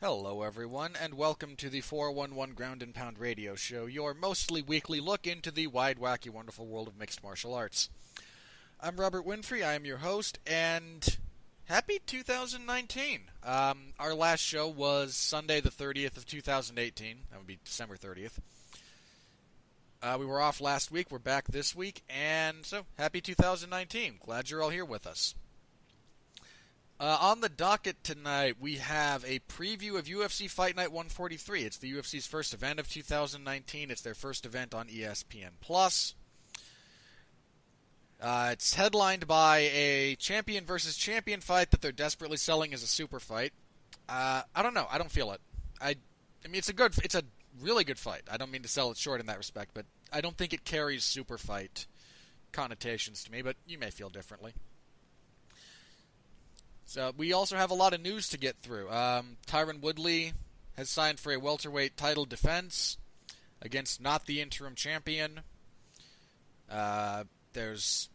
Hello, everyone, and welcome to the 411 Ground and Pound radio show, your mostly weekly look into the wide, wacky, wonderful world of mixed martial arts. I'm Robert Winfrey, I am your host, and happy 2019. Our last show was Sunday the 30th of 2018. That would be December 30th. We were off last week, we're back this week, and so, happy 2019. Glad you're all here with us. On the docket tonight, we have a preview of UFC Fight Night 143. It's the UFC's first event of 2019. It's their first event on ESPN+. It's headlined by a champion versus champion fight that they're desperately selling as a super fight. I don't know. I don't feel it. I mean, it's a really good fight. I don't mean to sell it short in that respect, but I don't think it carries super fight connotations to me, but you may feel differently. So we also have a lot of news to get through. Tyron Woodley has signed for a welterweight title defense against not the interim champion. There's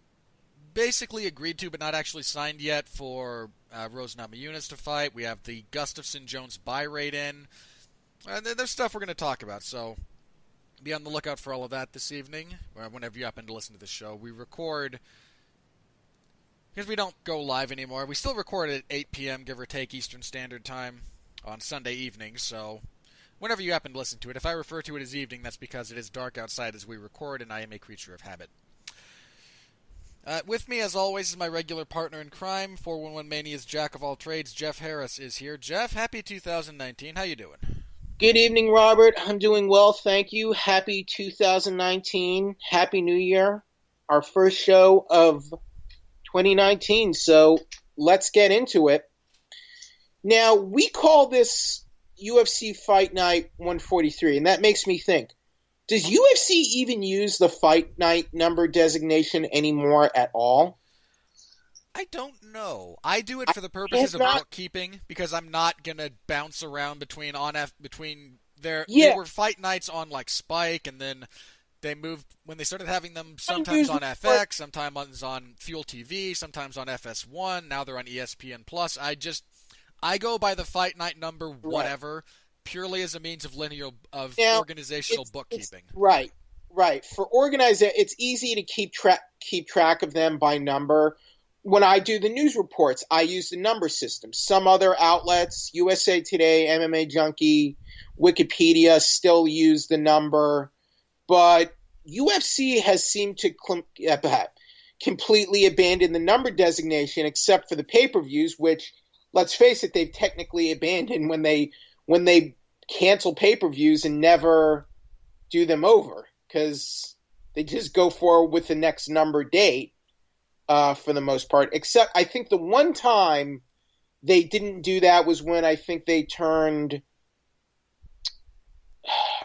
basically agreed to but not actually signed yet for Rose Namajunas to fight. We have the Gustafsson-Jones buyrate in. There's stuff we're going to talk about, so be on the lookout for all of that this evening, or whenever you happen to listen to the show. We record... Because we don't go live anymore. We still record at 8 p.m., give or take, Eastern Standard Time on Sunday evenings, so whenever you happen to listen to it, if I refer to it as evening, that's because it is dark outside as we record, and I am a creature of habit. With me, as always, is my regular partner in crime, 411 Mania's Jack of all trades, Jeff Harris is here. Jeff, happy 2019. How you doing? Good evening, Robert. I'm doing well, thank you. Happy 2019. Happy New Year. Our first show of 2019, so let's get into it. Now, we call this UFC Fight Night 143, and that makes me think, does UFC even use the Fight Night number designation anymore at all? I don't know. I do it for the purposes of bookkeeping, because I'm not going to bounce around between there. There were fight nights on like Spike, and then they moved when they started having them sometimes on FX, sometimes on Fuel TV, sometimes on FS1. Now they're on ESPN+. I go by the Fight Night number, whatever, purely as a means of organizational bookkeeping. Right. For organizing, it's easy to keep track of them by number. When I do the news reports, I use the number system. Some other outlets, USA Today, MMA Junkie, Wikipedia, still use the number. But UFC has seemed to completely abandon the number designation, except for the pay-per-views, which, let's face it, they've technically abandoned when they cancel pay-per-views and never do them over, because they just go forward with the next number date for the most part. Except I think the one time they didn't do that was when I think they turned,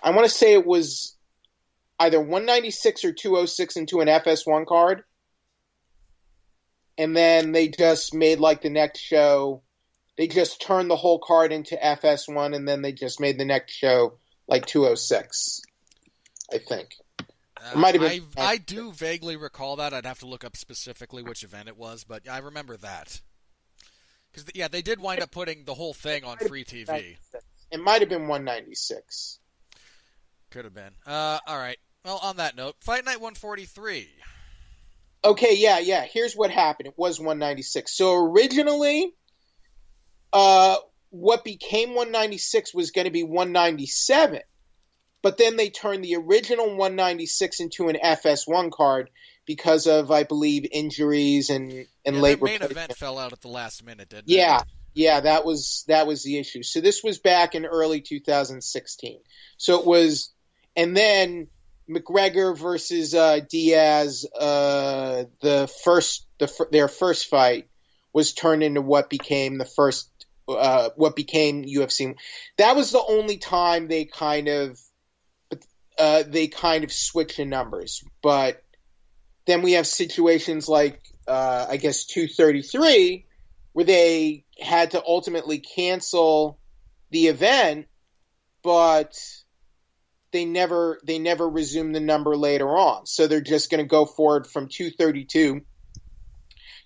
I want to say it was either 196 or 206 into an FS1 card. And then they just made like the next show, they just turned the whole card into FS1, and then they just made the next show like 206, I think. I do vaguely recall that. I'd have to look up specifically which event it was, but I remember that. Because, they did wind up putting the whole thing on free TV. It might have been 196. Could have been. All right. Well, on that note, Fight Night 143. Okay, yeah. Here's what happened. It was 196. So originally, what became 196 was going to be 197. But then they turned the original 196 into an FS1 card because of, I believe, injuries and late. The main event fell out at the last minute, didn't it? Yeah, that was the issue. So this was back in early 2016. So it was, and then McGregor versus Diaz, their first fight was turned into what became UFC. That was the only time they kind of switch the numbers. But then we have situations like, I guess 233, where they had to ultimately cancel the event, but they never resumed the number later on. So they're just going to go forward from 232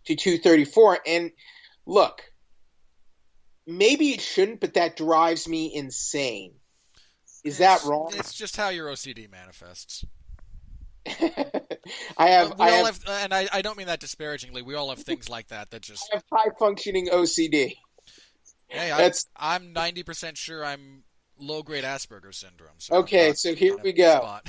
to 234. And look, maybe it shouldn't, but that drives me insane. Is that wrong? It's just how your OCD manifests. I don't mean that disparagingly. We all have things like that just. I have high functioning OCD. Hey, I'm 90% sure I'm low-grade Asperger's syndrome. So okay, so here we go.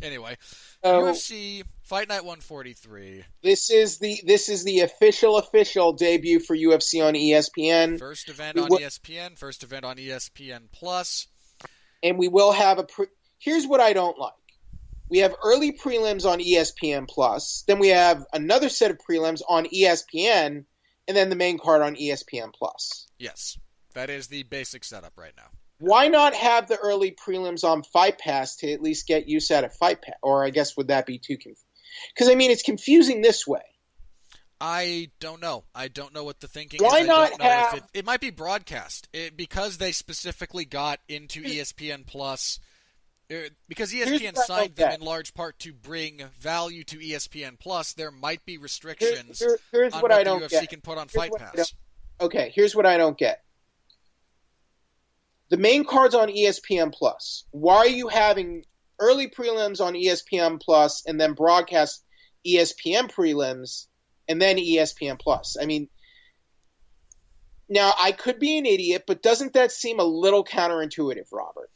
Anyway, UFC Fight Night 143. This is the official debut for UFC on ESPN. First event on ESPN. First event on ESPN Plus. And we will have here's what I don't like. We have early prelims on ESPN Plus. Then we have another set of prelims on ESPN, and then the main card on ESPN Plus. Yes. That is the basic setup right now. Why not have the early prelims on Fight Pass to at least get use out of Fight Pass? Or I guess would that be too confusing? Because, I mean, it's confusing this way. I don't know. I don't know what the thinking Why is. not have... It might be broadcast. Because they specifically got into ESPN Plus. Because ESPN signed them in large part to bring value to ESPN Plus, there might be restrictions here's on what what I the don't UFC get. can put on Fight Pass. Okay, here's what I don't get. The main card's on ESPN Plus. Why are you having early prelims on ESPN Plus and then broadcast ESPN prelims and then ESPN Plus? I mean, now I could be an idiot, but doesn't that seem a little counterintuitive, Robert?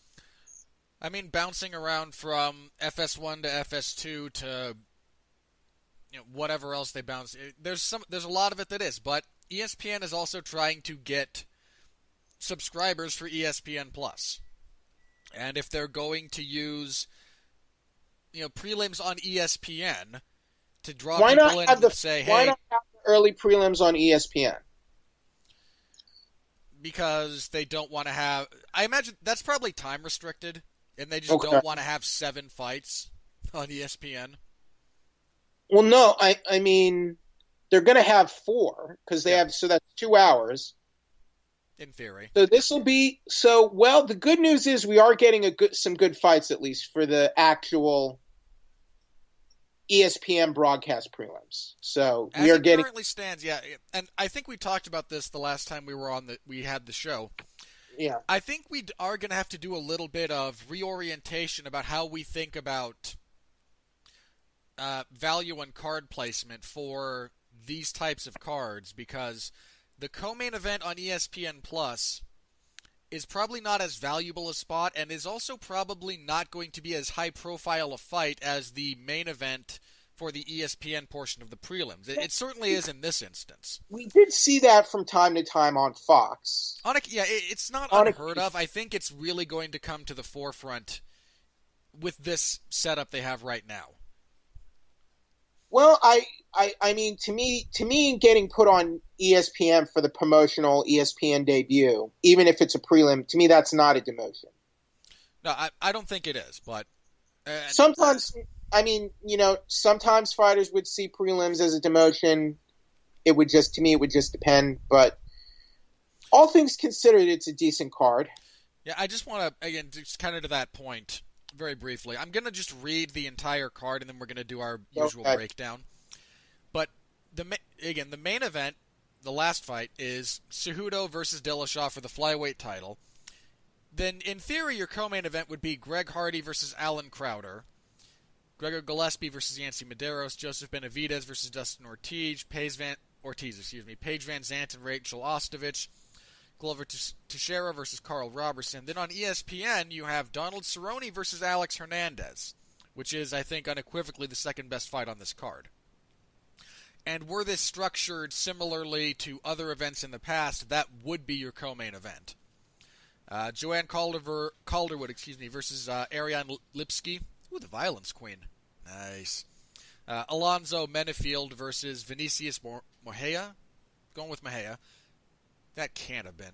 I mean, bouncing around from FS1 to FS2 to whatever else they bounce. There's a lot of it that is, but ESPN is also trying to get subscribers for ESPN Plus. And if they're going to use prelims on ESPN to draw people in and say, hey, why not have the early prelims on ESPN? Because they don't want to have, I imagine that's probably time restricted, and they just don't want to have 7 fights on ESPN. Well, no, I mean, they're going to have 4 because they have, so that's 2 hours. In theory. So this will be, the good news is we are getting some good fights at least for the actual ESPN broadcast prelims. So we are getting. As it currently stands, yeah, and I think we talked about this the last time we had the show. Yeah. I think we are going to have to do a little bit of reorientation about how we think about value and card placement for these types of cards, because the co-main event on ESPN Plus is probably not as valuable a spot, and is also probably not going to be as high profile a fight as the main event for the ESPN portion of the prelims. It certainly is in this instance. We did see that from time to time on Fox. It's not unheard of. I think it's really going to come to the forefront with this setup they have right now. Well, I mean, to me, getting put on ESPN for the promotional ESPN debut, even if it's a prelim, to me that's not a demotion. No, I don't think it is, but sometimes, I mean, sometimes fighters would see prelims as a demotion. It would just depend, but all things considered, it's a decent card. Yeah, I just want to, again, just kind of to that point, very briefly, I'm going to just read the entire card, and then we're going to do our usual breakdown. But, the main event, the last fight, is Cejudo versus Dillashaw for the flyweight title. Then, in theory, your co-main event would be Greg Hardy versus Alan Crowder, Gregor Gillespie versus Yancy Medeiros, Joseph Benavidez versus Dustin Ortiz, Paige Van Zandt and Rachel Ostovich, Glover Teixeira versus Carl Robertson. Then on ESPN, you have Donald Cerrone versus Alex Hernandez, which is, I think, unequivocally the second best fight on this card. And were this structured similarly to other events in the past, that would be your co-main event. Joanne Calderwood versus Ariane Lipski. Ooh, the violence queen. Nice. Alonzo Menefield versus Vinicius Mejia. Going with Mejia. That can't have been.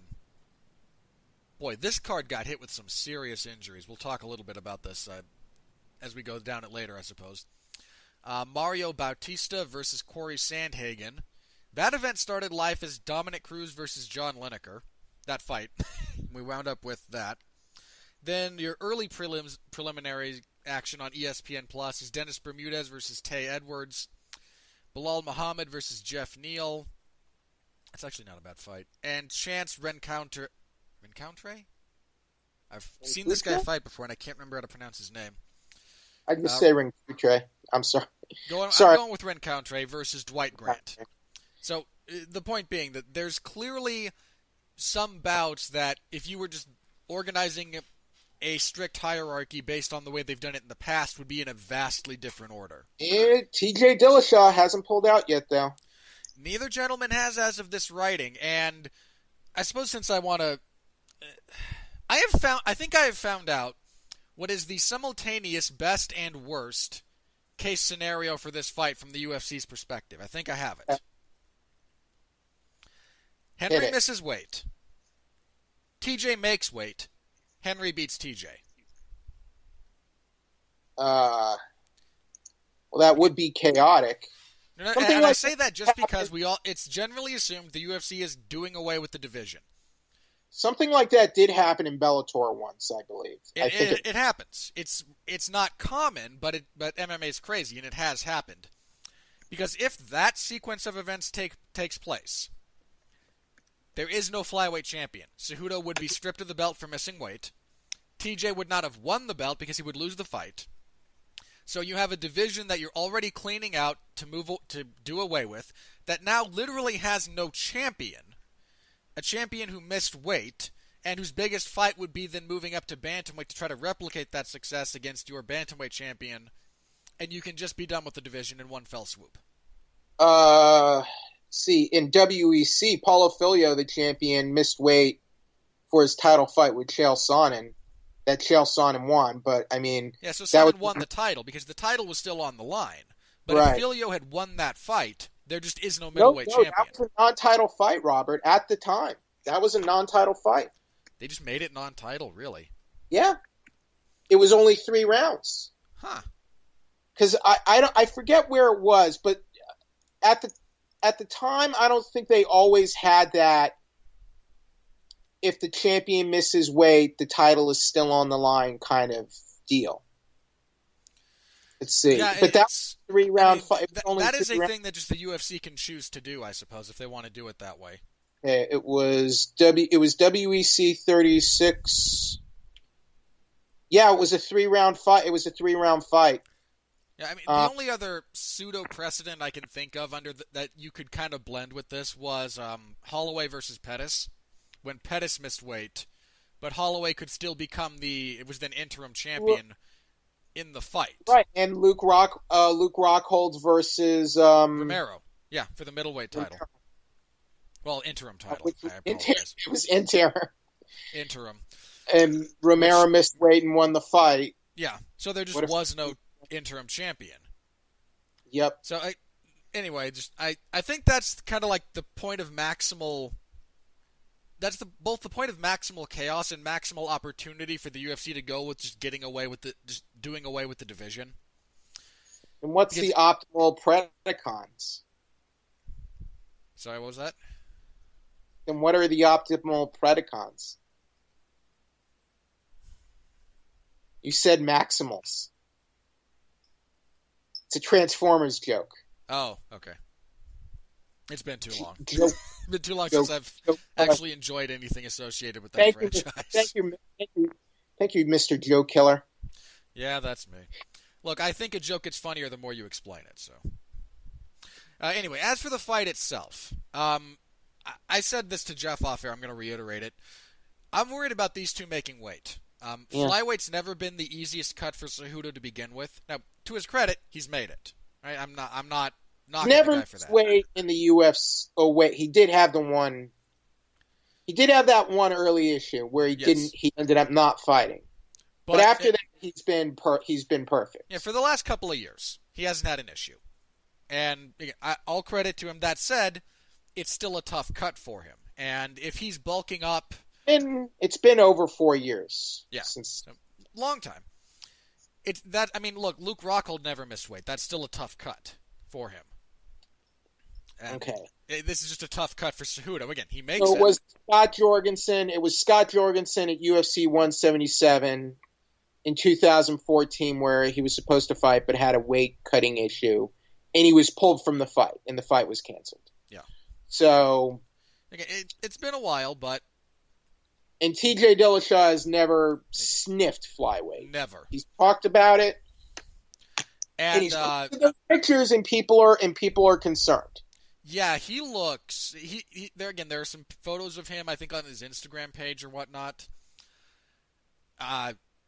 Boy, this card got hit with some serious injuries. We'll talk a little bit about this as we go down it later, I suppose. Mario Bautista versus Corey Sandhagen. That event started life as Dominic Cruz versus John Lineker. That fight. We wound up with that. Then your early preliminary action on ESPN Plus is Dennis Bermudez versus Tay Edwards. Bilal Muhammad versus Jeff Neal. That's actually not a bad fight. And Chance Rencountre? I've seen this guy fight before, and I can't remember how to pronounce his name. I just say Rencountre. I'm sorry. I'm going with Rencountre versus Dwight Grant. So the point being that there's clearly some bouts that if you were just organizing a strict hierarchy based on the way they've done it in the past would be in a vastly different order. T.J. Dillashaw hasn't pulled out yet, though. Neither gentleman has as of this writing, and I suppose since I want to... I think I have found out what is the simultaneous best and worst case scenario for this fight from the UFC's perspective. I think I have it. Henry misses weight. TJ makes weight. Henry beats TJ. Well, that would be chaotic. And I say that just because it's generally assumed the UFC is doing away with the division. Something like that did happen in Bellator once, I believe. It happens. It's not common, but MMA is crazy, and it has happened. Because if that sequence of events takes place, there is no flyweight champion. Cejudo would be stripped of the belt for missing weight. TJ would not have won the belt because he would lose the fight. So you have a division that you're already cleaning out to do away with that now literally has no champion. A champion who missed weight and whose biggest fight would be then moving up to bantamweight to try to replicate that success against your bantamweight champion, and you can just be done with the division in one fell swoop. See, in WEC, Paulo Filho, the champion, missed weight for his title fight with Chael Sonnen. That Chael Sonnen won, but I mean... Yeah, so Sonnen won the title because the title was still on the line. But if Filho had won that fight, there just is no middleweight champion. That was a non-title fight, Robert, at the time. That was a non-title fight. They just made it non-title, really? Yeah. It was only 3 rounds. Huh. Because I forget where it was, but at the time, I don't think they always had that. If the champion misses weight, the title is still on the line kind of deal. Let's see. Yeah, but that's 3-round fight. That is a thing that just the UFC can choose to do, I suppose, if they want to do it that way. Yeah, it was WEC 36. Yeah, it was a 3-round fight. Yeah, I mean, the only other pseudo precedent I can think of that you could kind of blend with this was Holloway versus Pettis. When Pettis missed weight, but Holloway could still become it was then interim champion in the fight. Right, and Luke Rockhold versus Romero. Yeah, for the middleweight title. Romero. Well, interim title. It was interim. Interim. And Romero missed weight and won the fight. Yeah, so there just was no interim champion. Yep. So anyway, I think that's kind of like the point of maximal. That's both the point of maximal chaos and maximal opportunity for the UFC to go with just doing away with the division. And what's the optimal predicons? Sorry, what was that? And what are the optimal predicons? You said maximals. It's a Transformers joke. Oh, okay. It's been too long. It's been too long since I've actually enjoyed anything associated with that franchise. Thank you, Mr. Joe Killer. Yeah, that's me. Look, I think a joke gets funnier the more you explain it. So, anyway, as for the fight itself, I said this to Jeff off air. I'm going to reiterate it. I'm worried about these two making weight. Flyweight's never been the easiest cut for Cejudo to begin with. Now, to his credit, he's made it. Right? I'm not knocking the guy for that. Weight in the UFC. Oh wait, he did have the one. He did have that one early issue where he ended up not fighting. But after that, he's been perfect. Yeah, for the last couple of years, he hasn't had an issue. And all credit to him. That said, it's still a tough cut for him. And if he's bulking up, it's been over 4 years. Yeah, long time. Look, Luke Rockhold never missed weight. That's still a tough cut for him. And okay. This is just a tough cut for Cejudo. Again, he makes it. It was Scott Jorgensen. It was Scott Jorgensen at UFC 177 in 2014 where he was supposed to fight but had a weight-cutting issue. And he was pulled from the fight, and the fight was canceled. Yeah. So Okay, it's been a while, but And TJ Dillashaw has never sniffed flyweight. never. He's talked about it, and And he's looked at those pictures, and people are concerned. yeah, he looks. He there again. There are some photos of him, I think, on his Instagram page or whatnot.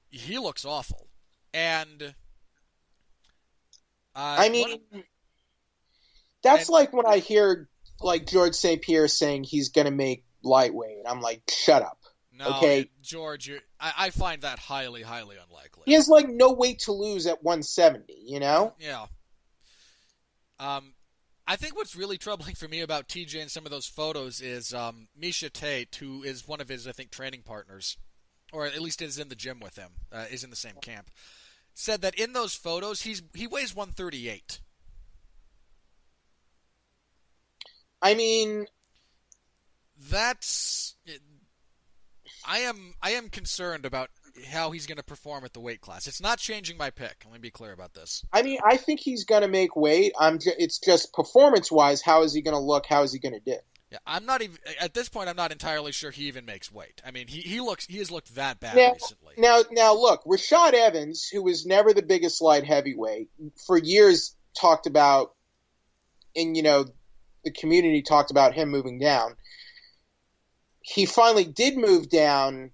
He looks awful, and that's like when I hear like George St. Pierre saying he's going to make lightweight. I'm like, shut up. No, okay, George, I find that highly, highly unlikely. He has like no weight to lose at 170. You know? Yeah. I think what's really troubling for me about TJ and some of those photos is Misha Tate, who is one of his, I think, training partners, or at least is in the gym with him, is in the same camp, said that in those photos he weighs 138. I mean, that's. I am concerned about how he's going to perform at the weight class. It's not changing my pick. Let me be clear about this. I mean, I think he's going to make weight. It's just performance-wise, how is he going to look? How is he going to do? Yeah, I'm not even at this point. I'm not entirely sure he even makes weight. I mean, he has looked that bad recently. Now look, Rashad Evans, who was never the biggest light heavyweight, for years talked about, and the community talked about him moving down. He finally did move down,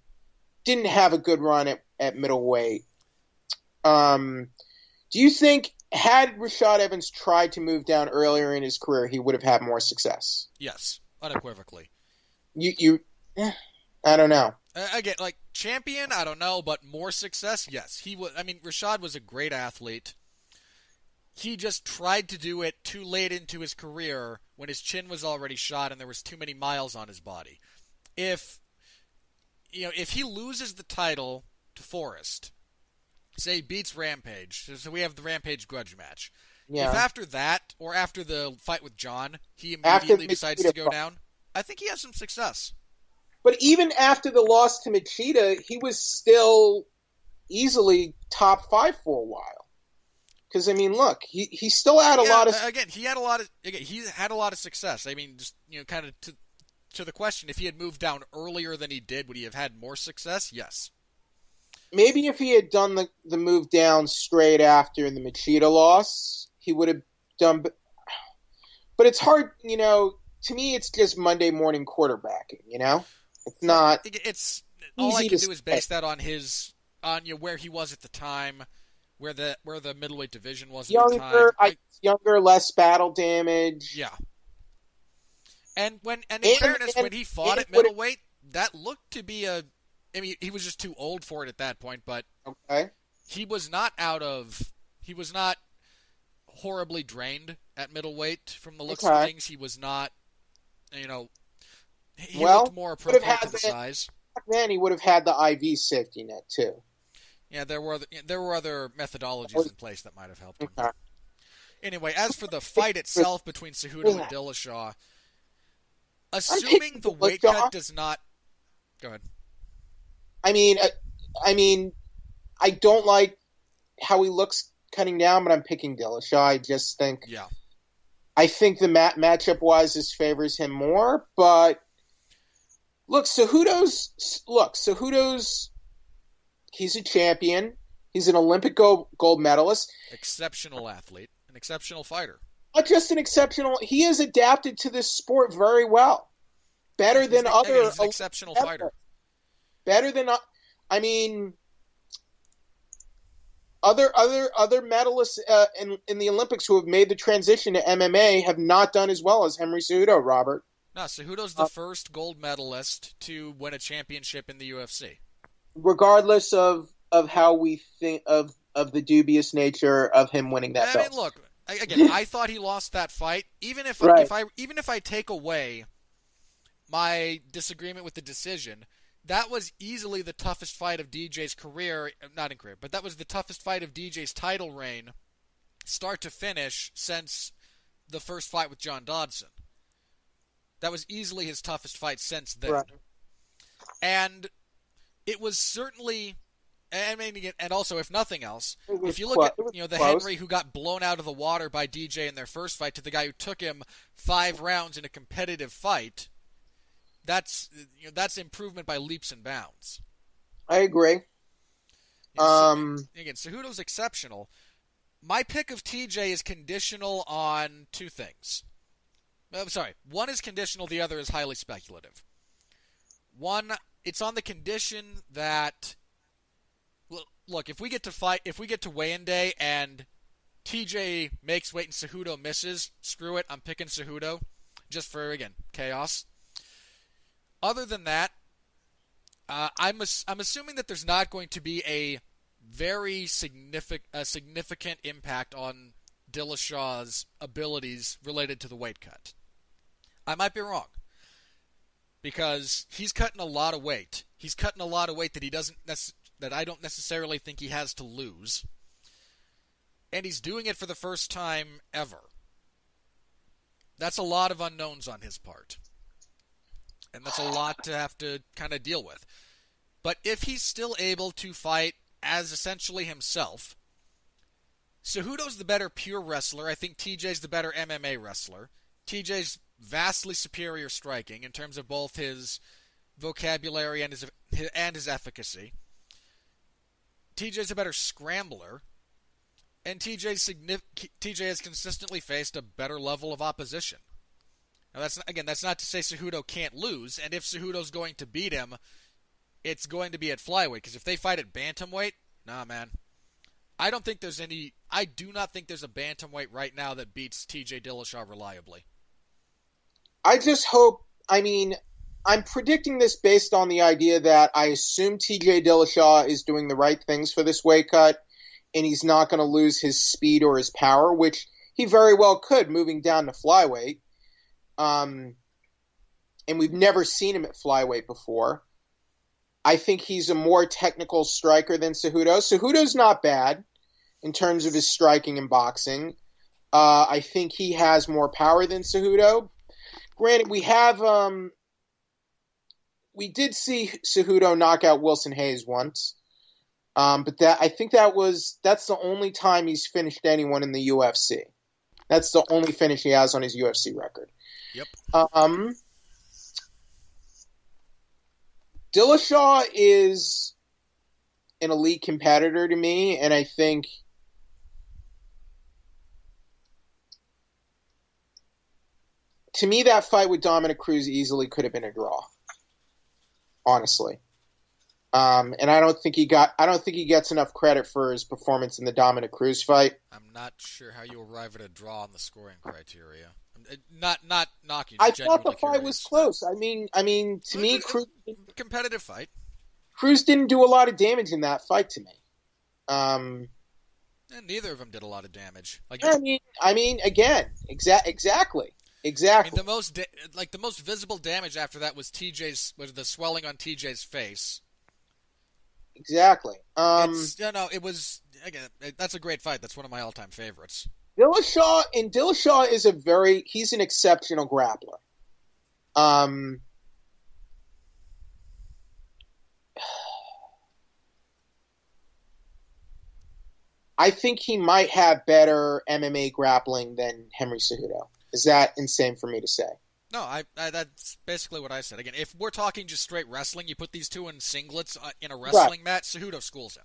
didn't have a good run at middleweight. Do you think had Rashad Evans tried to move down earlier in his career, he would have had more success? Yes, unequivocally. I don't know. Again, like champion, I don't know, but more success, yes. He was. I mean, Rashad was a great athlete. He just tried to do it too late into his career when his chin was already shot and there was too many miles on his body. If he loses the title to Forrest, say beats Rampage, so we have the Rampage grudge match. Yeah. If after that, or after the fight with John, he immediately decides to go down, I think he has some success. But even after the loss to Machida, he was still easily top 5 for a while. Because I mean, look, he still had a lot of. Again, he had a lot of success. I mean, just kind of to the question, if he had moved down earlier than he did, would he have had more success? Yes. Maybe if he had done the move down straight after the Machida loss, he would have done. But it's hard, to me, it's just Monday morning quarterbacking, It's not. It's all I can do is base that on where he was at the time, where the middleweight division was at the time. Younger, less battle damage. Yeah. And in fairness, when he fought at middleweight, that looked to be he was just too old for it at that point, but okay. He was not horribly drained at middleweight from the looks of things. He was not, he looked more appropriate to the size. Back then, he would have had the IV safety net too. Yeah, there were other methodologies in place that might have helped him. Okay. Anyway, as for the fight itself between Cejudo and Dillashaw, assuming the weight cut does not... Go ahead. I mean, I don't like how he looks cutting down, but I'm picking Dillashaw. I just think... Yeah. I think the matchup-wise, this favors him more, but... Look, Cejudo's... He's a champion. He's an Olympic gold medalist. Exceptional athlete. An exceptional fighter. Not just an exceptional... He has adapted to this sport very well. Better than other... He's an exceptional fighter. Better than... I mean... Other medalists in the Olympics who have made the transition to MMA have not done as well as Henry Cejudo, Robert. No, Cejudo's the first gold medalist to win a championship in the UFC. Regardless of how we think of the dubious nature of him winning that belt. I mean, look, again, I thought he lost that fight. Even if I take away my disagreement with the decision, that was easily the toughest fight of DJ's career, not in career, but that was the toughest fight of DJ's title reign, start to finish, since the first fight with John Dodson. That was easily his toughest fight since then. Right. And it was certainly, and also, if nothing else, if you look at the Henry who got blown out of the water by DJ in their first fight to the guy who took him 5 rounds in a competitive fight, that's improvement by leaps and bounds. I agree. Again, Cejudo's exceptional. My pick of TJ is conditional on two things. I'm sorry. One is conditional, the other is highly speculative. One, it's on the condition that, look, if we get to weigh-in day and TJ makes weight and Cejudo misses, screw it, I'm picking Cejudo, just for, again, chaos. Other than that, I'm assuming that there's not going to be a very significant impact on Dillashaw's abilities related to the weight cut. I might be wrong, because he's cutting a lot of weight. He's cutting a lot of weight that I don't necessarily think he has to lose, and he's doing it for the first time ever. That's a lot of unknowns on his part, and that's a lot to have to kind of deal with. But if he's still able to fight as essentially himself, Cejudo's the better pure wrestler. I think TJ's the better MMA wrestler. TJ's vastly superior striking in terms of both his vocabulary and his efficacy. TJ's a better scrambler, and TJ has consistently faced a better level of opposition. Now that's not to say Cejudo can't lose, and if Cejudo's going to beat him, it's going to be at flyweight, because if they fight at bantamweight, nah, man. I do not think there's a bantamweight right now that beats TJ Dillashaw reliably. I just hope, I'm predicting this based on the idea that I assume TJ Dillashaw is doing the right things for this weight cut, and he's not going to lose his speed or his power, which he very well could moving down to flyweight. And we've never seen him at flyweight before. I think he's a more technical striker than Cejudo. Cejudo's not bad in terms of his striking and boxing. I think he has more power than Cejudo. Granted, we did see Cejudo knock out Wilson Hayes once, but I think that's the only time he's finished anyone in the UFC. That's the only finish he has on his UFC record. Yep. Dillashaw is an elite competitor to me, and I think to me that fight with Dominic Cruz easily could have been a draw. Honestly. And I don't think he gets enough credit for his performance in the Dominic Cruz fight. I'm not sure how you arrive at a draw on the scoring criteria. Not knocking. I thought the fight was close. To me, Cruz, competitive fight. Cruz didn't do a lot of damage in that fight to me. And neither of them did a lot of damage. Again, exactly. The most visible damage after that was the swelling on TJ's face. Exactly. It was, again, that's a great fight. That's one of my all-time favorites. Dillashaw is he's an exceptional grappler. I think he might have better MMA grappling than Henry Cejudo. Is that insane for me to say? No, that's basically what I said. Again, if we're talking just straight wrestling, you put these two in singlets in a wrestling match, Cejudo schools him.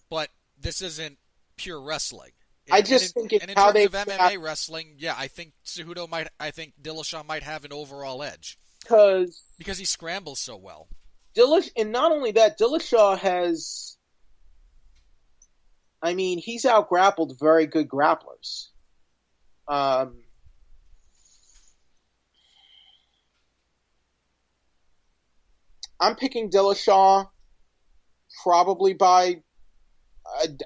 But this isn't pure wrestling. I just think it's in how terms of MMA wrestling, yeah, I think Dillashaw might have an overall edge because he scrambles so well. And not only that, Dillashaw has, he's out-grappled very good grapplers. I'm picking Dillashaw probably by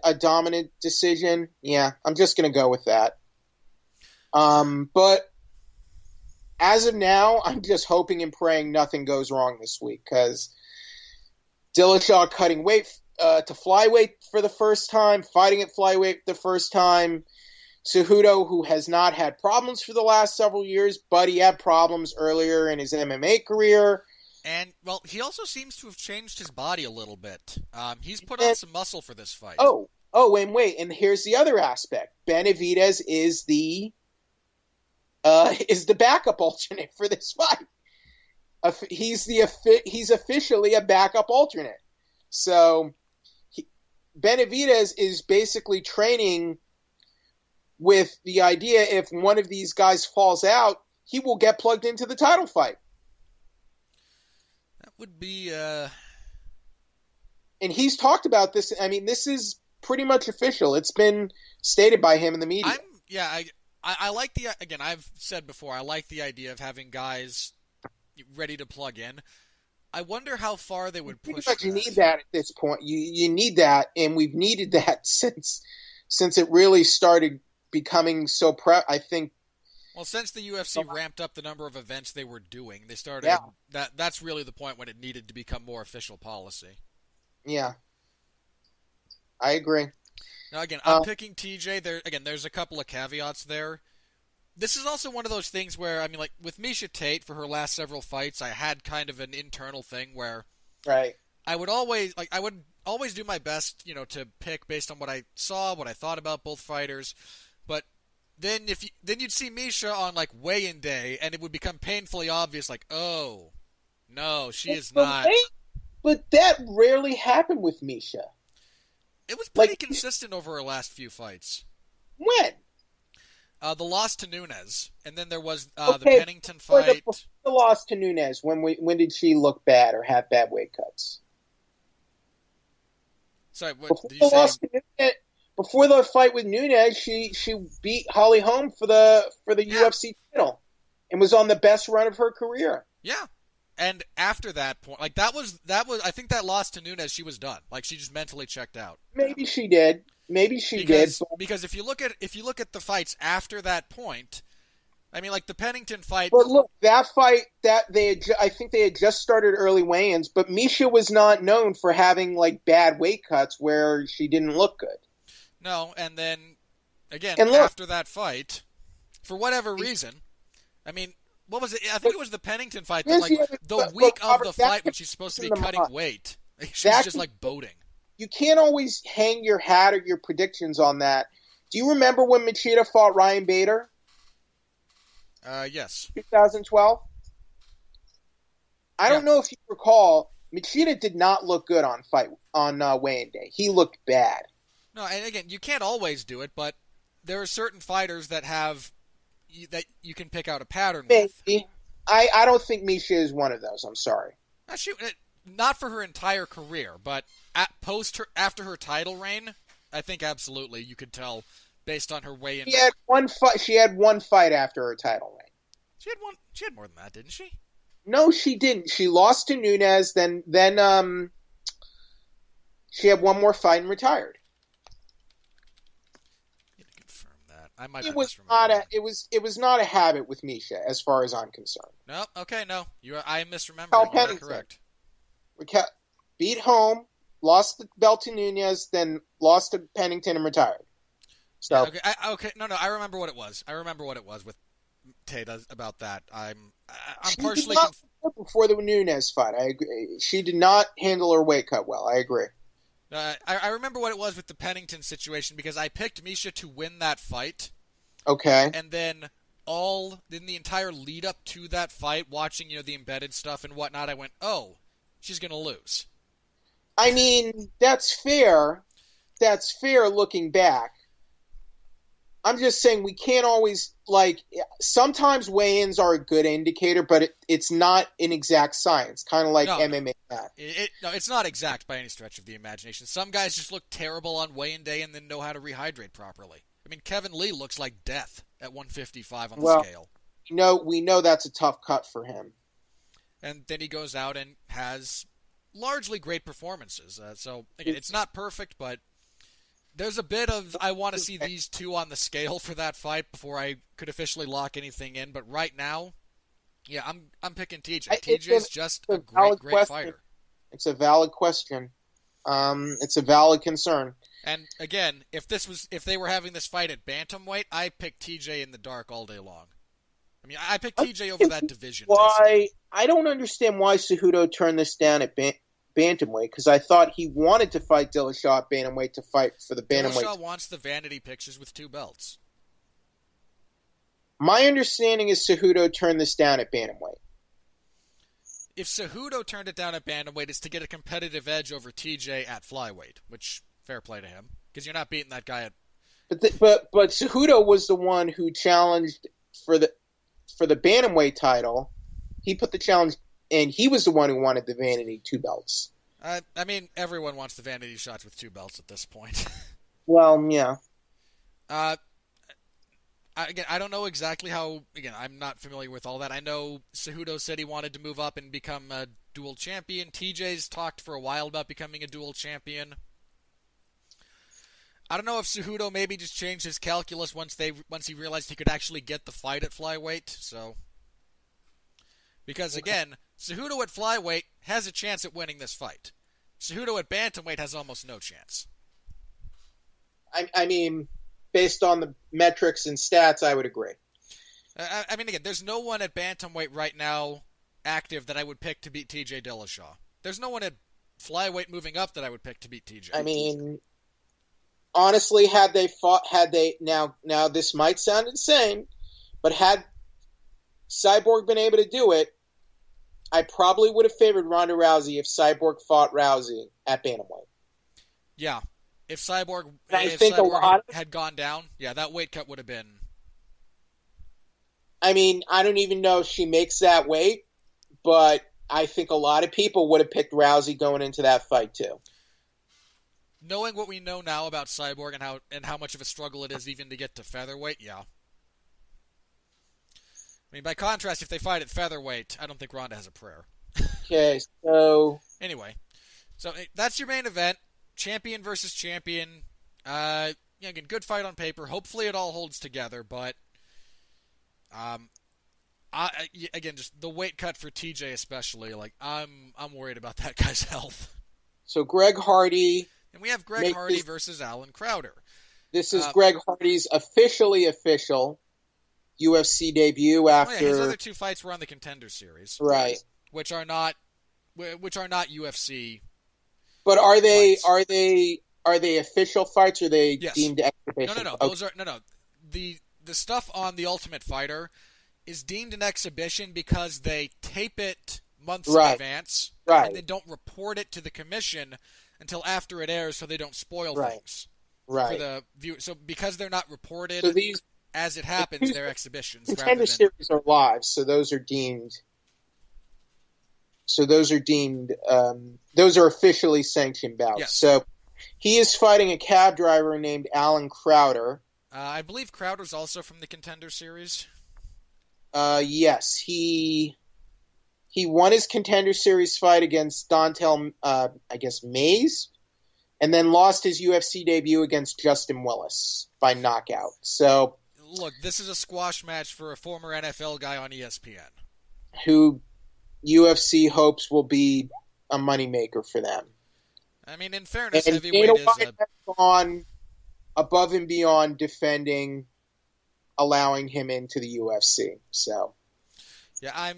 a dominant decision. Yeah, I'm just going to go with that. But as of now, I'm just hoping and praying nothing goes wrong this week, because Dillashaw cutting weight to flyweight for the first time, fighting at flyweight the first time. Cejudo, who has not had problems for the last several years, but he had problems earlier in his MMA career. And, well, he also seems to have changed his body a little bit. He's put on some muscle for this fight. And wait, and here's the other aspect. Benavidez is the backup alternate for this fight. he's officially a backup alternate. So Benavidez is basically training with the idea if one of these guys falls out, he will get plugged into the title fight. That would be... And he's talked about this. I mean, this is pretty much official. It's been stated by him in the media. I like the... Again, I've said before, I like the idea of having guys ready to plug in. I wonder how far they would push that. You need that at this point. You need that, and we've needed that since it really started becoming so I think. Well, since the UFC ramped up the number of events they were doing, they started. Yeah. That's really the point when it needed to become more official policy. Yeah, I agree. Now again, I'm picking TJ. There's a couple of caveats there. This is also one of those things where, I mean, like with Miesha Tate for her last several fights, I had kind of an internal thing where I would always do my best, to pick based on what I saw, what I thought about both fighters. But then you'd see Miesha on like weigh-in day, and it would become painfully obvious, like, oh no, she is not. But that rarely happened with Miesha. It was pretty consistent over her last few fights. When? The loss to Nunes, and then there was the Pennington fight. Before the loss to Nunes, when did she look bad or have bad weight cuts? Sorry, what did you say? Before the fight with Nunes, she beat Holly Holm for the UFC title, and was on the best run of her career. Yeah, and after that point, like that was I think that loss to Nunes, she was done. Like she just mentally checked out. Maybe she did. Because if you look at the fights after that point, I mean, like the Pennington fight. But look, that fight I think they had just started early weigh-ins, but Miesha was not known for having like bad weight cuts where she didn't look good. No, and then again after that fight, for whatever reason, I mean, what was it? I think it was the Pennington fight that the week of the fight when she's supposed to be cutting weight, she's just like boating. You can't always hang your hat or your predictions on that. Do you remember when Machida fought Ryan Bader? Yes. 2012? I don't know if you recall, Machida did not look good on weigh-in day. He looked bad. No, and again, you can't always do it, but there are certain fighters that that you can pick out a pattern with. I don't think Miesha is one of those. I'm sorry. Not for her entire career, but after her title reign, I think absolutely you could tell based on her weigh-in. She had one fight after her title reign. She had more than that, didn't she? No, she didn't. She lost to Nunes, then she had one more fight and retired. I need to confirm that. I might. It was not a habit with Miesha, as far as I'm concerned. No, okay, no, I misremembered. You are correct. Beat Holm, lost the belt to Nunes, then lost to Pennington and retired. So No, I remember what it was. I remember what it was with Tate about that. I'm partially before the Nunes fight. I agree. She did not handle her weight cut well. I agree. I remember what it was with the Pennington situation because I picked Miesha to win that fight. Okay. And then in the entire lead up to that fight, watching the embedded stuff and whatnot, I went, oh, she's gonna lose. I mean, that's fair. That's fair looking back. I'm just saying we can't always, sometimes weigh-ins are a good indicator, but it's not an exact science, kind of like MMA. No, it's not exact by any stretch of the imagination. Some guys just look terrible on weigh-in day and then know how to rehydrate properly. I mean, Kevin Lee looks like death at 155 on the scale. We know that's a tough cut for him. And then he goes out and has largely great performances. So, again, it's not perfect, but there's a bit of I want to see these two on the scale for that fight before I could officially lock anything in. But right now, yeah, I'm picking TJ. TJ's just a great fighter. It's a valid question. It's a valid concern. And again, if they were having this fight at bantamweight, I pick TJ in the dark all day long. I mean, I picked TJ over that division. I don't understand why Cejudo turned this down at bantamweight, because I thought he wanted to fight Dillashaw at bantamweight to fight for the bantamweight. Dillashaw wants the vanity pictures with 2 belts. My understanding is Cejudo turned this down at bantamweight. if Cejudo turned it down at bantamweight, it's to get a competitive edge over TJ at flyweight, which fair play to him, because you're not beating that guy at. But Cejudo was the one who challenged for the bantamweight title. He put the challenge, and he was the one who wanted the Vanity 2 belts. I mean, everyone wants the Vanity shots with 2 belts at this point. Well, yeah. I don't know exactly how. Again, I'm not familiar with all that. I know Cejudo said he wanted to move up and become a dual champion. TJ's talked for a while about becoming a dual champion. I don't know if Cejudo maybe just changed his calculus once he realized he could actually get the fight at flyweight. So, because again, Cejudo at flyweight has a chance at winning this fight. Cejudo at bantamweight has almost no chance. I mean, based on the metrics and stats, I would agree. I mean, again, there's no one at bantamweight right now active that I would pick to beat TJ Dillashaw. There's no one at flyweight moving up that I would pick to beat TJ. I mean, honestly, now this might sound insane, but had Cyborg been able to do it, I probably would have favored Ronda Rousey if Cyborg fought Rousey at bantamweight. Yeah. If Cyborg had gone down, that weight cut would have been. I mean, I don't even know if she makes that weight, but I think a lot of people would have picked Rousey going into that fight too. Knowing what we know now about Cyborg and how much of a struggle it is even to get to featherweight, yeah. I mean, by contrast, if they fight at featherweight, I don't think Ronda has a prayer. Okay, so anyway, that's your main event. Champion versus champion. Again, good fight on paper. Hopefully it all holds together, but again, just the weight cut for TJ especially, like I'm worried about that guy's health. So Greg Hardy. And we have Greg Hardy versus Alan Crowder. This is Greg Hardy's official UFC debut after his other 2 fights were on the Contender Series. Right. Which are not UFC. But are they fights. are they official fights or are they deemed exhibition? No. Those are the stuff on the Ultimate Fighter is deemed an exhibition because they tape it months in advance and then don't report it to the commission until after it airs, so they don't spoil things for the viewer. So because they're not reported as it happens, they're exhibitions. Contender series are live, so those are deemed. Those are officially sanctioned bouts. Yes. So he is fighting a cab driver named Alan Crowder. I believe Crowder's also from the Contender Series. Yes, he won his Contender Series fight against Dontel, Mays, and then lost his UFC debut against Justin Willis by knockout. So, look, this is a squash match for a former NFL guy on ESPN. Who UFC hopes will be a moneymaker for them. I mean, in fairness, and heavyweight is has gone above and beyond defending allowing him into the UFC. So, yeah,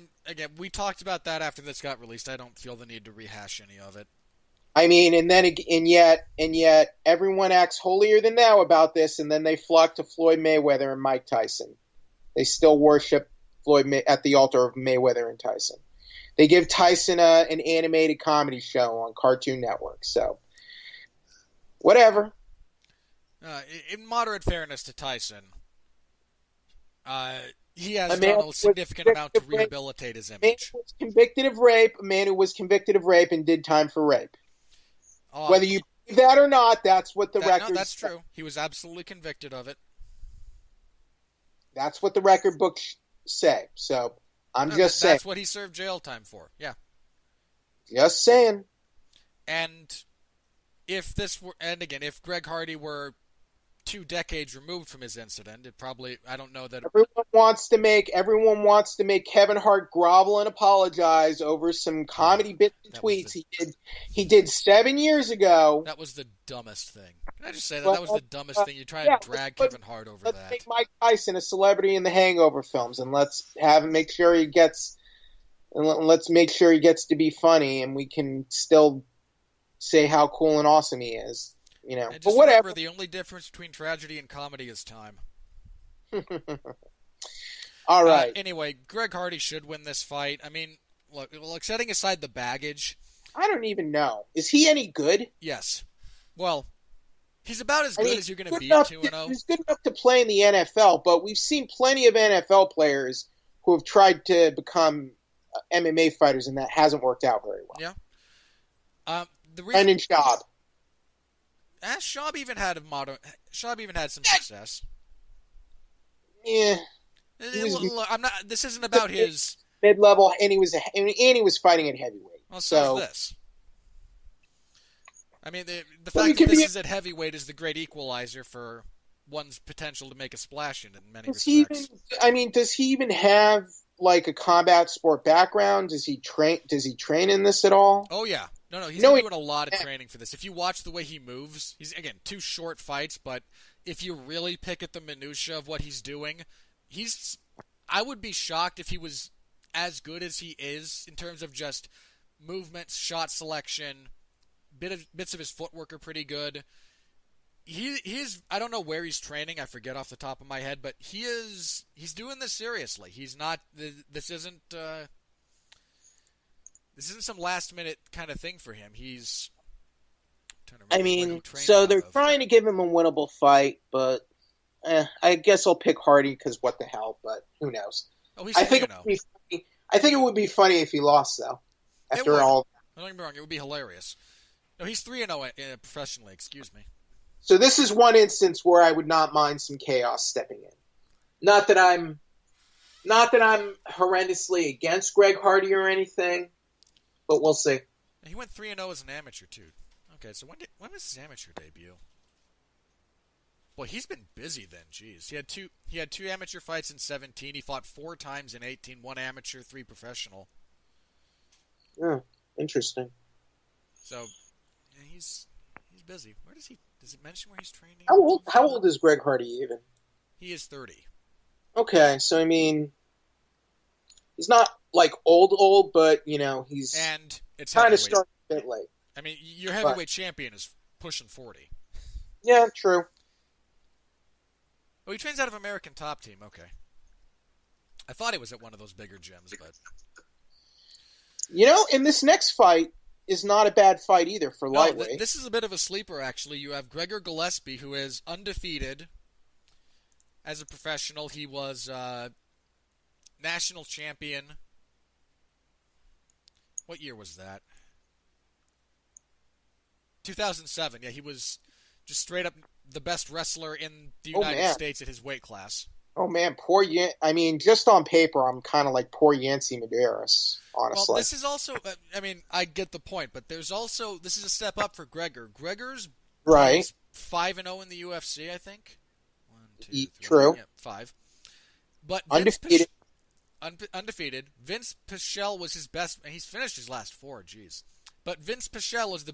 we talked about that after this got released. I don't feel the need to rehash any of it. I mean, and yet everyone acts holier than thou about this, and then they flock to Floyd Mayweather and Mike Tyson. They still worship Floyd at the altar of Mayweather and Tyson. They give Tyson an animated comedy show on Cartoon Network. So, whatever. In moderate fairness to Tyson, he has done a significant amount to rehabilitate his image. A man who was convicted of rape and did time for rape. Whether you believe that or not, that's what the record. No, that's true. He was absolutely convicted of it. That's what the record books say. So I'm just saying. That's what he served jail time for. Yeah. Just saying. And if if Greg Hardy were 2 decades removed from his incident, I don't know that everyone wants to make Kevin Hart grovel and apologize over some comedy bits and tweets he did 7 years ago. That was the dumbest thing. Can I just say that? That was the dumbest thing. You try to drag Kevin Hart over that. Let's make Mike Tyson a celebrity in the Hangover films, and let's have him make sure he gets to be funny, and we can still say how cool and awesome he is. But whatever. Remember, the only difference between tragedy and comedy is time. All right. Anyway, Greg Hardy should win this fight. I mean, look, setting aside the baggage. I don't even know. Is he any good? Yes. Well, he's about as I good mean, as you're going to good be enough at to- 2-0. He's good enough to play in the NFL, but we've seen plenty of NFL players who have tried to become MMA fighters, and that hasn't worked out very well. Yeah. The reason Brendan Schaub. Schaub even had some success. Yeah, I'm not. This isn't about his mid-level, and he was fighting at heavyweight. Well, so is this. I mean, the fact that this is at heavyweight is the great equalizer for one's potential to make a splash in many respects. Does he even have like a combat sport background? Does he train in this at all? Oh yeah. No, he's been doing a lot of training for this. If you watch the way he moves, he's, again, 2 short fights, but if you really pick at the minutia of what he's doing, I would be shocked if he was as good as he is in terms of just movements, shot selection, bits of his footwork are pretty good. He's I don't know where he's training, I forget off the top of my head, but he's doing this seriously. He's not, this isn't some last-minute kind of thing for him. He's trying to remember where he trains out they're of. trying to give him a winnable fight, but I guess I'll pick Hardy because what the hell, but who knows. Oh, he's I think it would be funny if he lost, though, after all. Don't get me wrong, it would be hilarious. No, he's 3-0 professionally, excuse me. So this is one instance where I would not mind some chaos stepping in. Not that I'm horrendously against Greg Hardy or anything, but we'll see. He went 3-0 as an amateur too. Okay, so when was his amateur debut? Boy, he's been busy then. Jeez, he had two amateur fights in 17. He fought 4 times in 18. 1 amateur, 3 professional. Yeah, interesting. So yeah, he's busy. Does it mention where he's training? How old is Greg Hardy even? He is 30. Okay, so I mean, he's not like old, but he's and it's kind of starting a bit late. I mean, your heavyweight champion is pushing 40. Yeah, true. Oh, he trains out of American Top Team. Okay. I thought he was at one of those bigger gyms, but in this next fight is not a bad fight either for lightweight. This is a bit of a sleeper, actually. You have Gregor Gillespie, who is undefeated as a professional. He was national champion. What year was that? 2007. Yeah, he was just straight up the best wrestler in the United States at his weight class. Oh, man, just on paper, I'm kind of like poor Yancy Medeiros, honestly. Well, this is also, I get the point, but this is a step up for Gregor. Gregor's right. 5-0 in the UFC, I think. 1, 2, 3, true. Yeah, 5. But undefeated. Undefeated. Vince Pichel was his best, and he's finished his last 4, jeez. But Vince Pichel is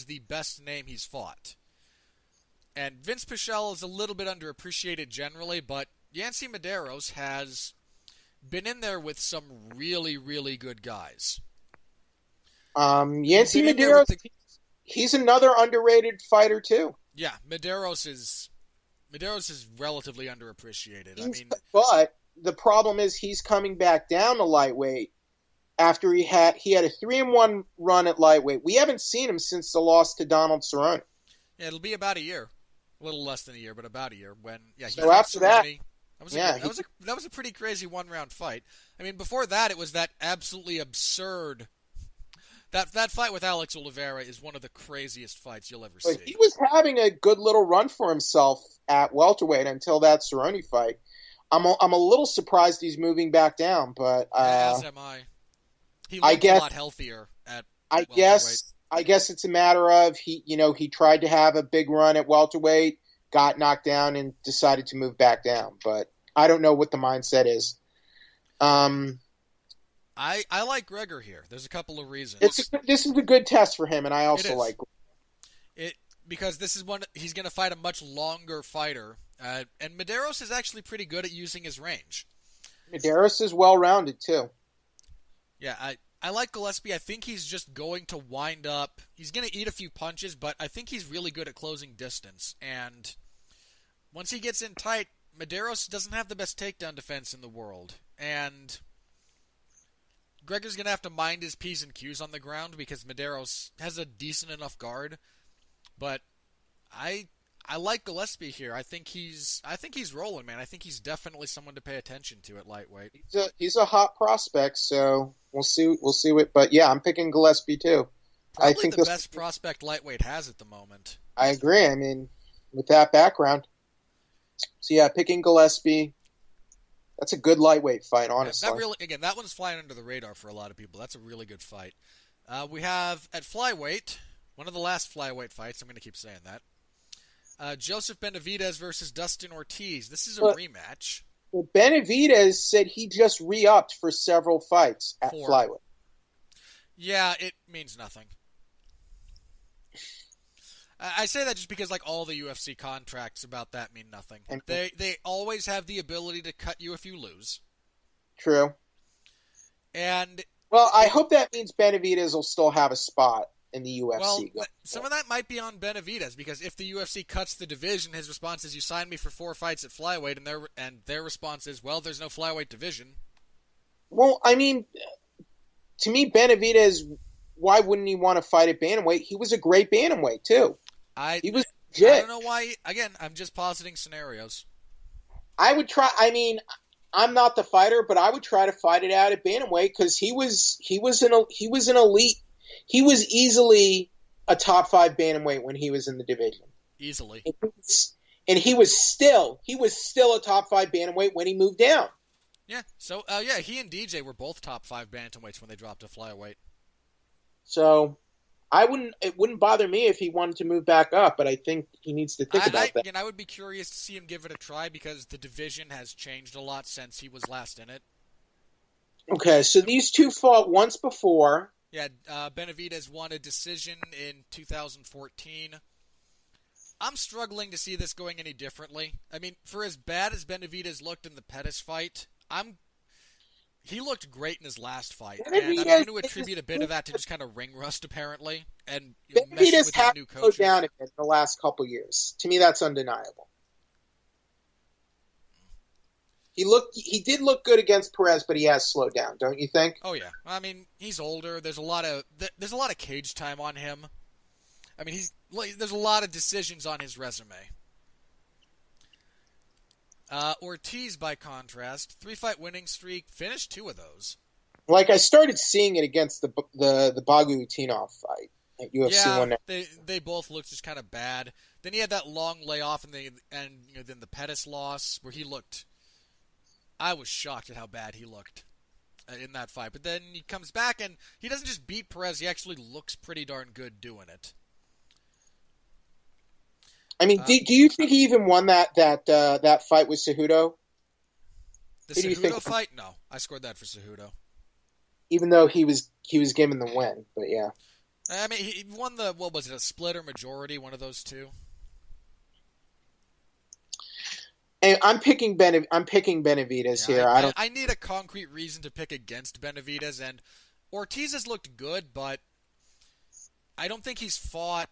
the best name he's fought. And Vince Pichel is a little bit underappreciated generally, but Yancy Medeiros has been in there with some really, really good guys. Yancy Medeiros, he's another underrated fighter too. Yeah, Medeiros is relatively underappreciated. But the problem is he's coming back down to lightweight after he had a 3-1 run at lightweight. We haven't seen him since the loss to Donald Cerrone. Yeah, it'll be about a year. A little less than a year, but about a year. So after that, that was a pretty crazy 1-round fight. I mean, before that, it was that absolutely absurd. That fight with Alex Oliveira is one of the craziest fights you'll ever see. He was having a good little run for himself at welterweight until that Cerrone fight. I'm a little surprised he's moving back down, but as am I. He looked a lot healthier at welterweight. I guess it's a matter of he tried to have a big run at welterweight, got knocked down, and decided to move back down. But I don't know what the mindset is. I like Gregor here. There's a couple of reasons. This is a good test for him, and I also like it because this is he's going to fight a much longer fighter, and Medeiros is actually pretty good at using his range. Medeiros is well-rounded too. Yeah, I like Gillespie. I think he's just going to wind up. He's going to eat a few punches, but I think he's really good at closing distance. And once he gets in tight, Medeiros doesn't have the best takedown defense in the world. And Gregor's going to have to mind his P's and Q's on the ground because Medeiros has a decent enough guard. But I like Gillespie here. I think he's rolling, man. I think he's definitely someone to pay attention to at lightweight. He's a hot prospect, so we'll see what. But yeah, I'm picking Gillespie too. Probably I think the best prospect lightweight has at the moment. I agree. I mean, with that background. So yeah, picking Gillespie. That's a good lightweight fight, honestly. That one's flying under the radar for a lot of people. That's a really good fight. We have at flyweight, one of the last flyweight fights. I'm going to keep saying that. Joseph Benavidez versus Dustin Ortiz. This is a rematch. Well, Benavidez said he just re-upped for several fights at flyweight. Yeah, it means nothing. I say that just because, like, all the UFC contracts about that mean nothing. They always have the ability to cut you if you lose. True. And I hope that means Benavidez will still have a spot in the UFC. Well, some of that might be on Benavidez because if the UFC cuts the division, his response is, "You signed me for 4 fights at flyweight," and their response is, "Well, there's no flyweight division." Well, I mean, to me, Benavidez, why wouldn't he want to fight at bantamweight? He was a great bantamweight too. He was legit. I don't know why. Again, I'm just positing scenarios. I would try. I mean, I'm not the fighter, but I would try to fight it out at bantamweight because he was an elite. He was easily a top 5 bantamweight when he was in the division. Easily. And he was still a top 5 bantamweight when he moved down. Yeah. So he and DJ were both top 5 bantamweights when they dropped to flyweight. So it wouldn't bother me if he wanted to move back up, but I think he needs to think about that. Again, I would be curious to see him give it a try because the division has changed a lot since he was last in it. Okay, so these two fought once before. Yeah, Benavidez won a decision in 2014. I'm struggling to see this going any differently. I mean, for as bad as Benavidez looked in the Pettis fight, he looked great in his last fight. And I'm going to attribute a bit of that to just kind of ring rust, apparently, and messing with his new coaches. Benavidez slowed down a bit in the last couple years. To me, that's undeniable. He did look good against Perez, but he has slowed down, don't you think? Oh yeah. I mean, he's older. There's a lot of cage time on him. I mean, there's a lot of decisions on his resume. Ortiz, by contrast, 3-fight winning streak, finished 2 of those. Like, I started seeing it against the Bagutinov fight at UFC 1. They both looked just kind of bad. Then he had that long layoff, and then the Pettis loss, where he looked. I was shocked at how bad he looked in that fight. But then he comes back, and he doesn't just beat Perez; he actually looks pretty darn good doing it. I mean, do you think he even won that fight with Cejudo? The Cejudo fight? No, I scored that for Cejudo. Even though he was given the win, but yeah. I mean, he won what was it, a split or majority, one of those two? And I'm picking Benavidez here. I need a concrete reason to pick against Benavidez, and Ortiz has looked good, but I don't think he's fought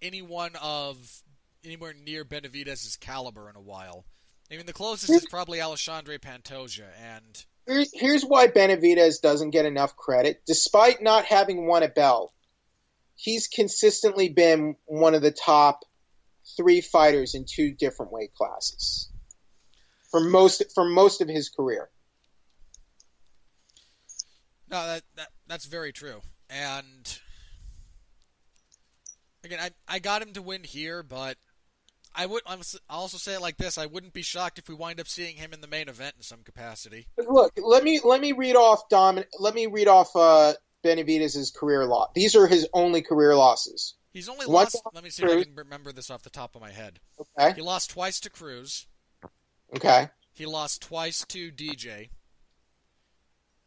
anyone of anywhere near Benavidez's caliber in a while. I mean, the closest is probably Alexandre Pantoja, and here's why Benavidez doesn't get enough credit. Despite not having won a belt, he's consistently been one of the top 3 fighters in 2 different weight classes for most of his career. No, that's very true. And again, I got him to win here, but I'll also say it like this: I wouldn't be shocked if we wind up seeing him in the main event in some capacity. Look, let me read off Benavidez's career loss. These are his only career losses. He's only lost. Let me see if I can remember this off the top of my head. Okay. He lost twice to Cruz. Okay. He lost twice to DJ.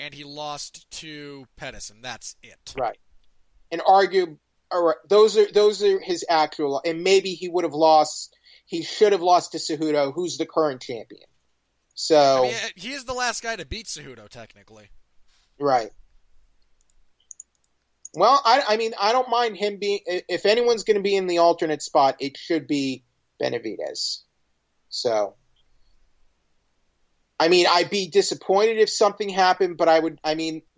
And he lost to Pettis, and that's it. Right. And those are his actual, and maybe he should have lost to Cejudo, who's the current champion. So I mean, he is the last guy to beat Cejudo, technically. Right. Well, I mean, I don't mind him being. If anyone's going to be in the alternate spot, it should be Benavidez. So I mean, I'd be disappointed if something happened, but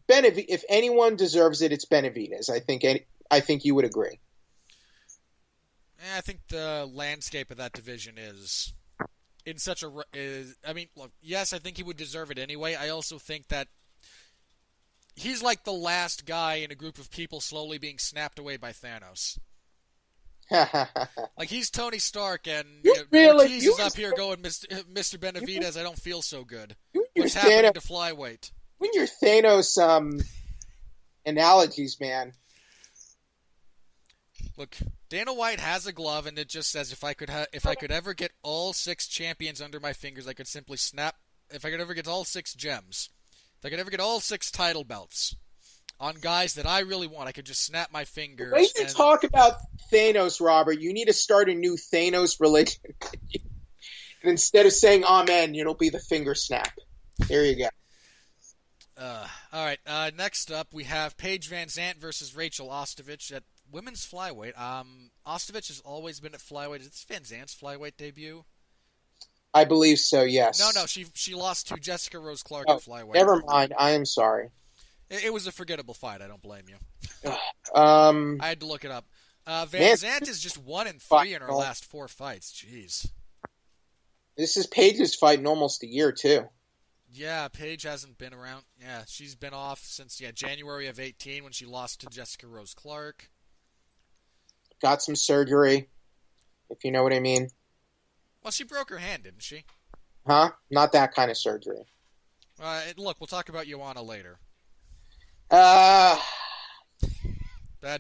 if anyone deserves it, it's Benavidez. I think you would agree. I think the landscape of that division is in such a... look, yes, I think he would deserve it anyway. I also think that he's like the last guy in a group of people slowly being snapped away by Thanos. Like, he's Tony Stark, and Ortiz is up here going, Mr. Benavidez, I don't feel so good. What's happening to flyweight? When your Thanos analogies, man. Look, Dana White has a glove, and it just says if I could ever get all 6 champions under my fingers, I could simply snap. If I could ever get all 6 gems, if I could ever get all 6 title belts on guys that I really want, I could just snap my fingers. The way you talk about Thanos, Robert, you need to start a new Thanos religion. And instead of saying amen, it'll be the finger snap. There you go. All right. Next up, we have Paige Van Zandt versus Rachel Ostovich at women's flyweight. Ostovich has always been at flyweight. Is this Van Zandt's flyweight debut? I believe so, yes. No, she lost to Jessica Rose Clark at flyweight. Never mind. I am sorry. It was a forgettable fight. I don't blame you. I had to look it up. Van Zandt is just 1-3 in her last 4 fights. Jeez. This is Paige's fight in almost a year, too. Yeah, Paige hasn't been around. Yeah, she's been off since January of 2018 when she lost to Jessica Rose Clark. Got some surgery, if you know what I mean. Well, she broke her hand, didn't she? Huh? Not that kind of surgery. Look, we'll talk about Joanna later. Bad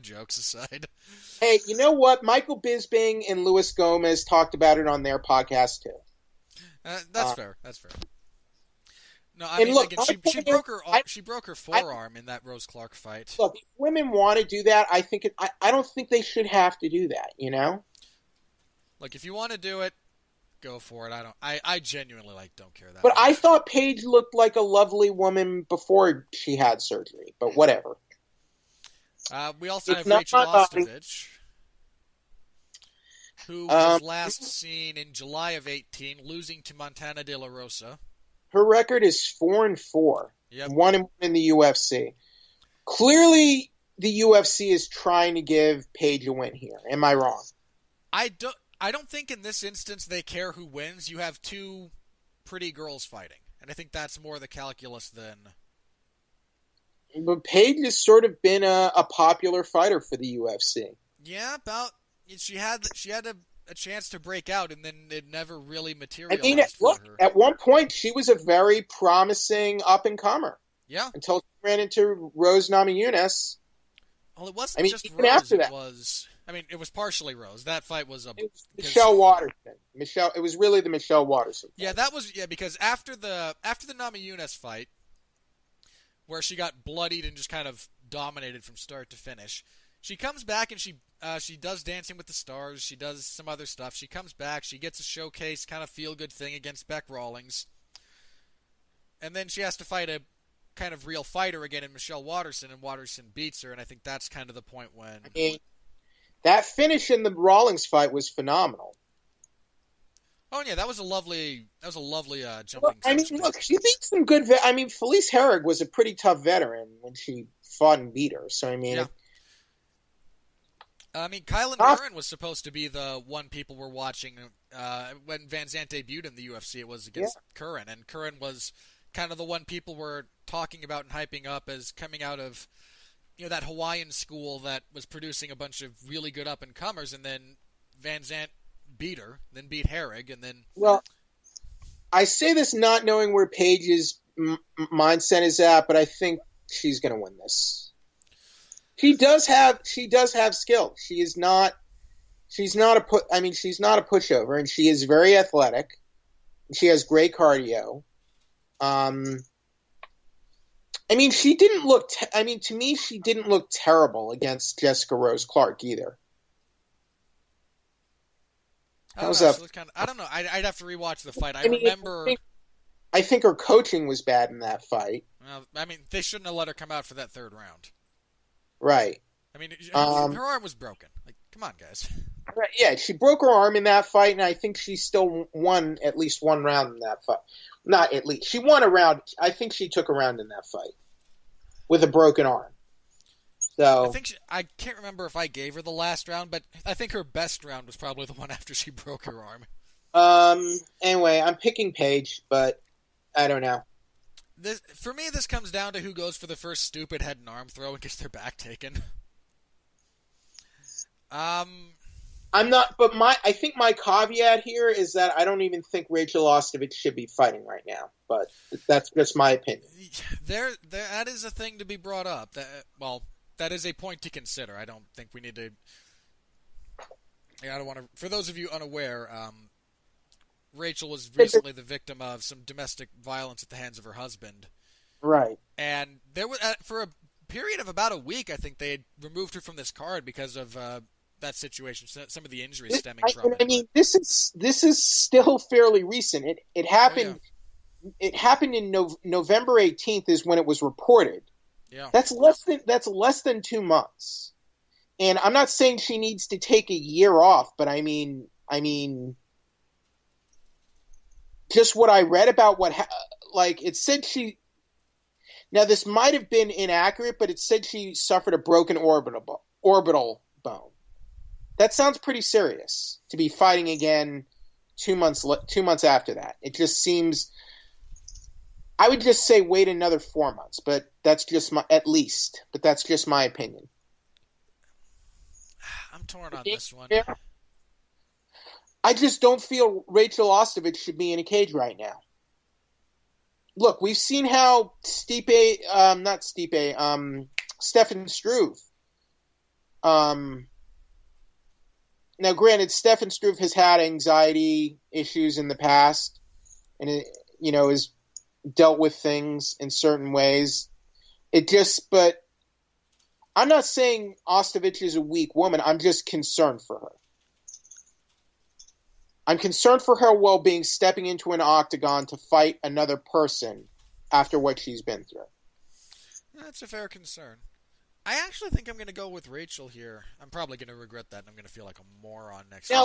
jokes aside. Hey, you know what? Michael Bisping and Luis Gomez talked about it on their podcast, too. That's fair. That's fair. No, I mean, look, again, she broke her forearm in that Rose Clark fight. Look, if women want to do that, I don't think they should have to do that, you know? Look, if you want to do it, go for it. I genuinely don't care that But much. I thought Paige looked like a lovely woman before she had surgery, but whatever. We also have Rachel Ostovich, who was last seen in July of 2018, losing to Montana De La Rosa. Her record is 4-4. Yep. 1 in the UFC. Clearly, the UFC is trying to give Paige a win here. Am I wrong? I don't think in this instance they care who wins. You have 2 pretty girls fighting, and I think that's more the calculus than. But Paige has sort of been a popular fighter for the UFC. Yeah, she had a chance to break out, and then it never really materialized. I mean, look, her. At one point she was a very promising up-and-comer. Yeah. Until she ran into Rose Namajunas. Well, it wasn't just even Rose. after that. It was partially Rose. That fight was Michelle Waterson. It was really the Michelle Waterson fight. Yeah, because after the Namajunas fight, where she got bloodied and just kind of dominated from start to finish, she comes back and she does Dancing with the Stars. She does some other stuff. She comes back. She gets a showcase kind of feel-good thing against Beck Rawlings. And then she has to fight a kind of real fighter again in Michelle Waterson, and Waterson beats her, and I think that's kind of the point when... I mean, that finish in the Rawlings fight was phenomenal. Oh, yeah, that was a lovely jumping... Look, I mean, look, she beat some good... Felice Herrig was a pretty tough veteran when she fought and beat her, so I mean... Yeah. Kylan Curran was supposed to be the one people were watching when Van Zandt debuted in the UFC. It was against Curran, and Curran was kind of the one people were talking about and hyping up as coming out of that Hawaiian school that was producing a bunch of really good up-and-comers, and then Van Zandt beat her, then beat Herrig, and then... Well, I say this not knowing where Paige's mindset is at, but I think she's going to win this. She does have skill. She's not a pushover, and she is very athletic. She has great cardio. She didn't look. To me, she didn't look terrible against Jessica Rose Clark either. I don't know. I'd have to rewatch the fight. I remember. I think her coaching was bad in that fight. Well, they shouldn't have let her come out for that 3rd round. Right. Her arm was broken. Come on, guys. Yeah, she broke her arm in that fight, and I think she still won at least one round in that fight. Not at least. She won a round. I think she took a round in that fight with a broken arm. So I can't remember if I gave her the last round, but I think her best round was probably the one after she broke her arm. Anyway, I'm picking Paige, but I don't know. For me, this comes down to who goes for the first stupid head and arm throw and gets their back taken. I'm not, but I think my caveat here is that I don't even think Rachel Ostovich should be fighting right now. But that's just my opinion. That is a thing to be brought up. That is a point to consider. I don't think we need to. I don't want to. For those of you unaware, Rachel was recently the victim of some domestic violence at the hands of her husband. Right. And there was for a period of about a week, I think they had removed her from this card because of that situation. Some of the injuries stemming from it. I mean, this is still fairly recent. It happened. Oh, yeah. It happened in November 18th is when it was reported. Yeah. That's less than 2 months. And I'm not saying she needs to take a year off, but I mean, just what I read about it said she. Now this might have been inaccurate, but it said she suffered a broken orbital bone. That sounds pretty serious to be fighting again 2 months after that. It just seems. I would just say wait another 4 months, but that's just at least. But that's just my opinion. I'm torn on this one. I just don't feel Rachel Ostovich should be in a cage right now. Look, we've seen how Stefan Struve. Now, granted, Stefan Struve has had anxiety issues in the past, and has dealt with things in certain ways. But I'm not saying Ostovich is a weak woman. I'm just concerned for her. I'm concerned for her well-being stepping into an octagon to fight another person after what she's been through. That's a fair concern. I actually think I'm going to go with Rachel here. I'm probably going to regret that, and I'm going to feel like a moron next week.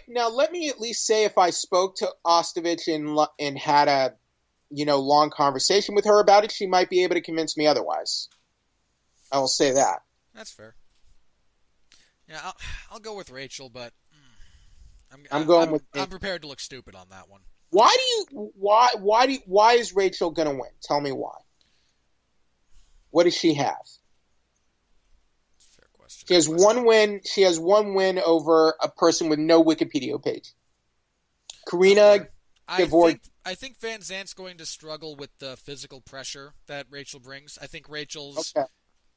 Now let me at least say if I spoke to Ostovich and had a long conversation with her about it, she might be able to convince me otherwise. I will say that. That's fair. Yeah, I'll go with Rachel, but I'm prepared to look stupid on that one. Why is Rachel going to win? Tell me why. What does she have? Fair question. She has one win. She has one win over a person with no Wikipedia page. Karina Gavor. I think Van Zant's going to struggle with the physical pressure that Rachel brings. I think Rachel's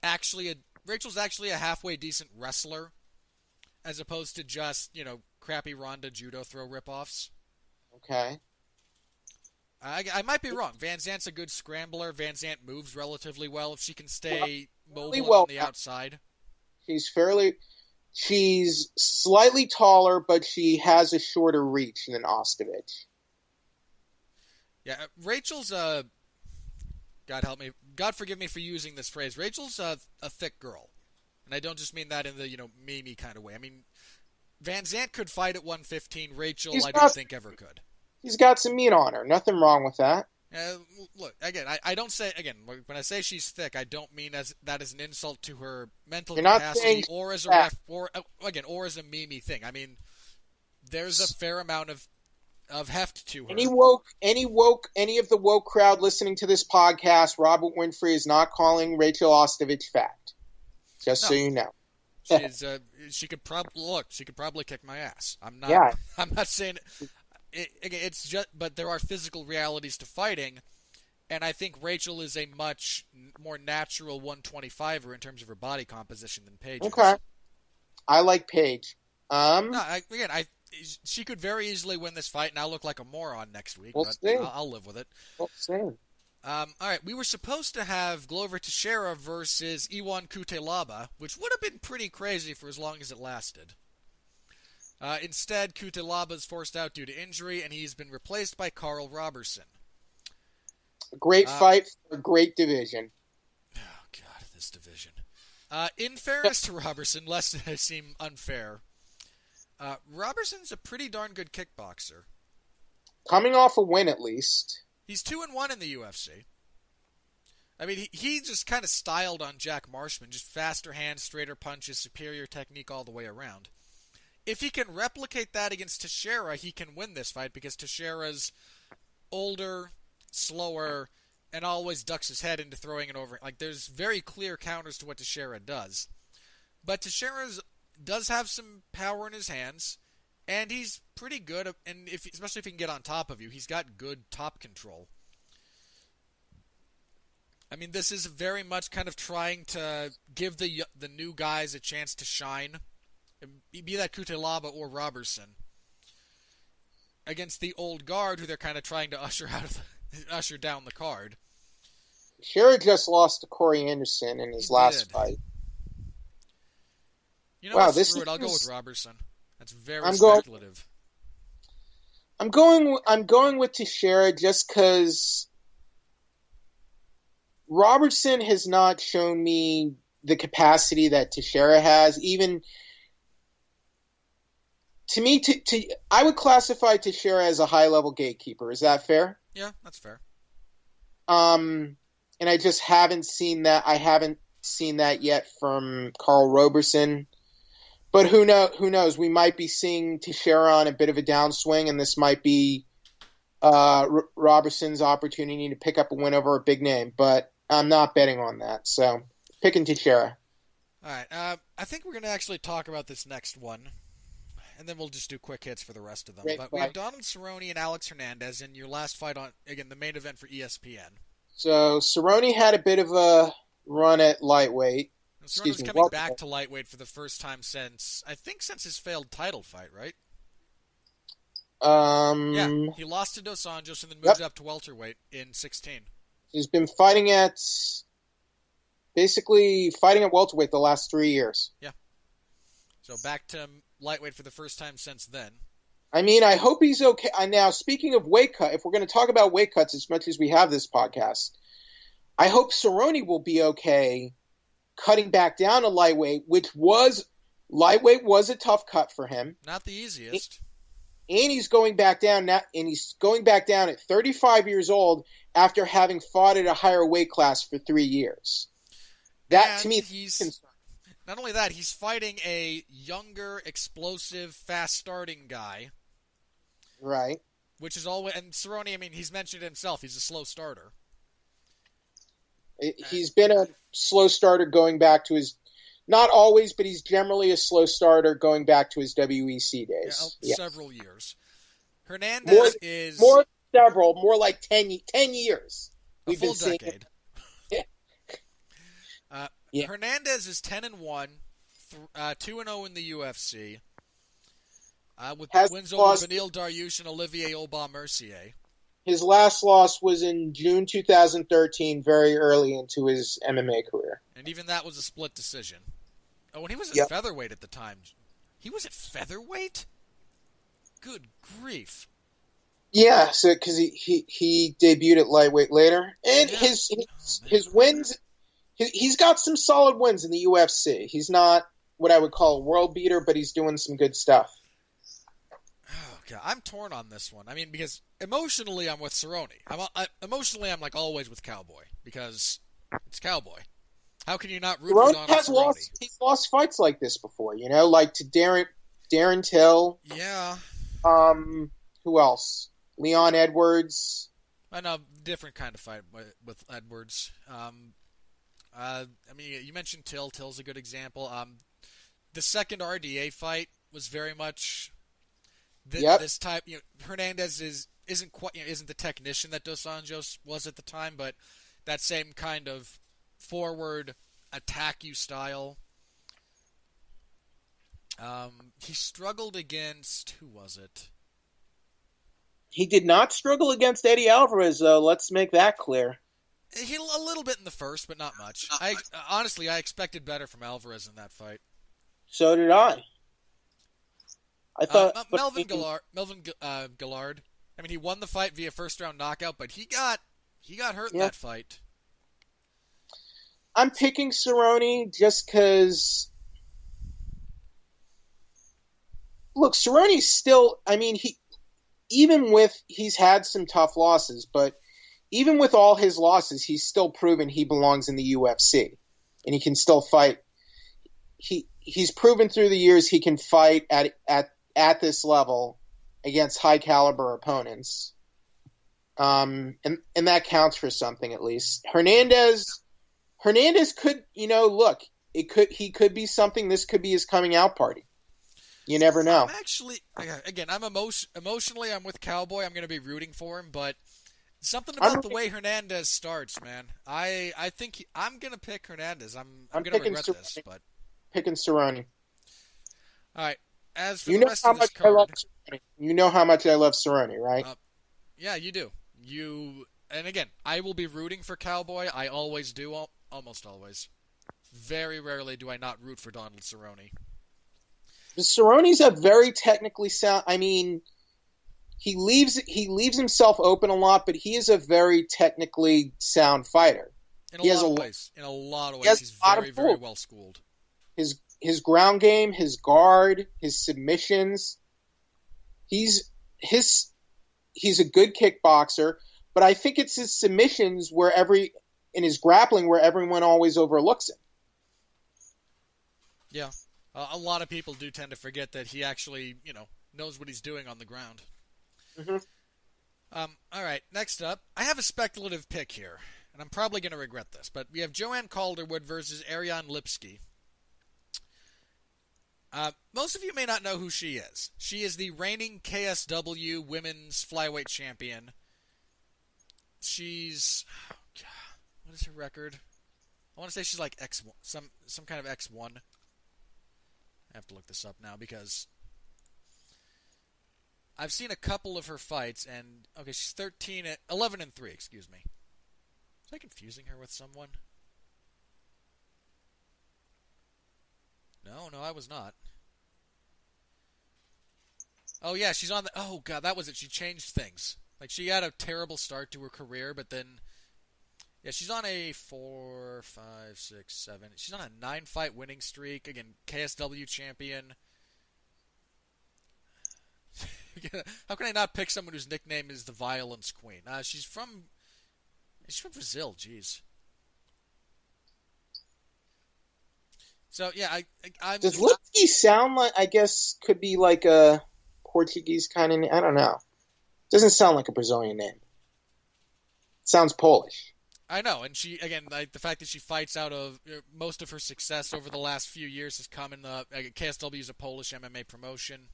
actually a halfway decent wrestler, as opposed to just crappy Ronda judo throw ripoffs. Okay. I might be wrong. Van Zant's a good scrambler. Van Zant moves relatively well if she can stay mobile on the outside. She's slightly taller, but she has a shorter reach than Ostovich. Yeah, Rachel's God help me, God forgive me for using this phrase. Rachel's a thick girl, and I don't just mean that in the meme kind of way. I mean, Van Zant could fight at 115. Rachel, I don't think ever could. He's got some meat on her. Nothing wrong with that. Look, again, I don't say, when I say she's thick, I don't mean that as an insult to her mental capacity or as a or as a meme thing. I mean, there's a fair amount of heft to her. Any of the woke crowd listening to this podcast, Robert Winfrey is not calling Rachel Ostovich fat. So you know. She could probably kick my ass. I'm not saying it's just, but there are physical realities to fighting, and I think Rachel is a much more natural 125er in terms of her body composition than Paige. Okay, I like Paige. She could very easily win this fight, and I'll look like a moron next week. I'll live with it. We'll see. All right, we were supposed to have Glover Teixeira versus Iwan Cutelaba, which would have been pretty crazy for as long as it lasted. Instead, Cutelaba is forced out due to injury, and he's been replaced by Carl Robertson. A great fight for a great division. Oh, God, this division. In fairness to Robertson, lest it seem unfair, Robertson's a pretty darn good kickboxer. Coming off a win, at least. He's 2-1 in the UFC. I mean, he just kind of styled on Jack Marshman, just faster hands, straighter punches, superior technique all the way around. If he can replicate that against Teixeira, he can win this fight because Teixeira's older, slower, and always ducks his head into throwing it over. Like, there's very clear counters to what Teixeira does. But Teixeira does have some power in his hands, and he's pretty good, and especially if he can get on top of you, he's got good top control. I mean, this is very much kind of trying to give the new guys a chance to shine, be that Kutelaba or Robertson, against the old guard who they're kind of trying to usher down the card. Teixeira just lost to Corey Anderson in his last fight. You know what? Screw it. I'll go with Robertson. That's very speculative. I'm going with Teixeira just because Robertson has not shown me the capacity that Teixeira has. Even to me, I would classify Teixeira as a high-level gatekeeper. Is that fair? Yeah, that's fair. And I just haven't seen that. I haven't seen that yet from Carl Roberson. But who knows? We might be seeing Teixeira on a bit of a downswing, and this might be Robertson's opportunity to pick up a win over a big name. But I'm not betting on that. So picking Teixeira. All right. I think we're going to actually talk about this next one, and then we'll just do quick hits for the rest of them. Great but fight. we have Donald Cerrone and Alex Hernandez in your last fight on, again, the main event for ESPN. So Cerrone had a bit of a run at lightweight. Cerrone's coming back to lightweight for the first time since his failed title fight, right? Yeah, he lost to Dos Anjos and then moved up to welterweight in 16. He's been fighting at welterweight the last 3 years. Yeah. So back to lightweight for the first time since then. I mean, I hope he's okay. Now, speaking of weight cut, if we're going to talk about weight cuts as much as we have this podcast, I hope Cerrone will be okay cutting back down to lightweight, lightweight was a tough cut for him. Not the easiest. And he's going back down now, and he's going back down at 35 years old after having fought at a higher weight class for 3 years. That, to me, is not only that, he's fighting a younger, explosive, fast-starting guy. Right. Which is always... And Cerrone, I mean, he's mentioned it himself. He's a slow starter. He's been a slow starter going back to his... Not always, but he's generally a slow starter going back to his WEC days. Yeah, several years. Hernandez is... More like 10 years. A full decade. Hernandez is 10-1, 2-0 in the UFC, with wins over Beneil Dariush and Olivier Aubin-Mercier. His last loss was in June 2013, very early into his MMA career. And even that was a split decision. Oh, and he was at featherweight at the time. He was at featherweight? Good grief. Yeah, so because he debuted at lightweight later. And his wins... He's got some solid wins in the UFC. He's not what I would call a world beater, but he's doing some good stuff. Oh, God. I'm torn on this one. I mean, because emotionally, I'm with Cerrone. Emotionally, I'm like always with Cowboy, because it's Cowboy. How can you not root for Donald Cerrone? He's lost fights like this before, like to Darren Till. Yeah. Who else? Leon Edwards. I know, different kind of fight with Edwards. I mean, you mentioned Till. Till's a good example. The second RDA fight was very much this type. Hernandez isn't the technician that Dos Anjos was at the time, but that same kind of forward attack you style. He struggled against, who was it? He did not struggle against Eddie Alvarez, though. Let's make that clear. He a little bit in the first, but not much. Honestly, I expected better from Alvarez in that fight. So did I. I thought Melvin Gillard. I mean, he won the fight via first round knockout, but he got hurt in that fight. I'm picking Cerrone just because look, Cerrone's still. I mean, he's had some tough losses, but even with all his losses, he's still proven he belongs in the UFC, and he can still fight. He's proven through the years he can fight at this level against high caliber opponents. And that counts for something, at least. Hernandez could, look, he could be something. This could be his coming out party. You never know. I'm emotionally, I'm with Cowboy. I'm going to be rooting for him, but something about the way Hernandez starts, man. I think I'm going to pick Hernandez. I'm going to regret this, but picking Cerrone. All right. As for the rest of this card, you know how much I love Cerrone, right? Yeah, you do. And again, I will be rooting for Cowboy. I always do, almost always. Very rarely do I not root for Donald Cerrone. Cerrone's a very technically sound. I mean, he leaves himself open a lot, but he is a very technically sound fighter. In a lot of ways, he's very, very well schooled. His ground game, his guard, his submissions. He's a good kickboxer, but I think it's his submissions in his grappling where everyone always overlooks him. Yeah. A lot of people do tend to forget that he actually, knows what he's doing on the ground. Mm-hmm. All right, next up, I have a speculative pick here, and I'm probably going to regret this, but we have Joanne Calderwood versus Ariane Lipski. Most of you may not know who she is. She is the reigning KSW women's flyweight champion. She's... what is her record? I want to say she's like X1, some kind of X1. I have to look this up now because I've seen a couple of her fights, and okay, she's 11-3, excuse me. Was I confusing her with someone? No, I was not. Oh yeah, she's on the. Oh god, that was it. She changed things. Like she had a terrible start to her career, but then, yeah, she's on a 4, 5, 6, 7. She's on a 9-fight winning streak. Again, KSW champion. How can I not pick someone whose nickname is the Violence Queen? She's from Brazil. Jeez. So yeah, Does Lipski sound like? I guess could be like a Portuguese kind of. I don't know. Doesn't sound like a Brazilian name. It sounds Polish. I know, and she again, the fact that she fights out of most of her success over the last few years has come in the KSW is a Polish MMA promotion.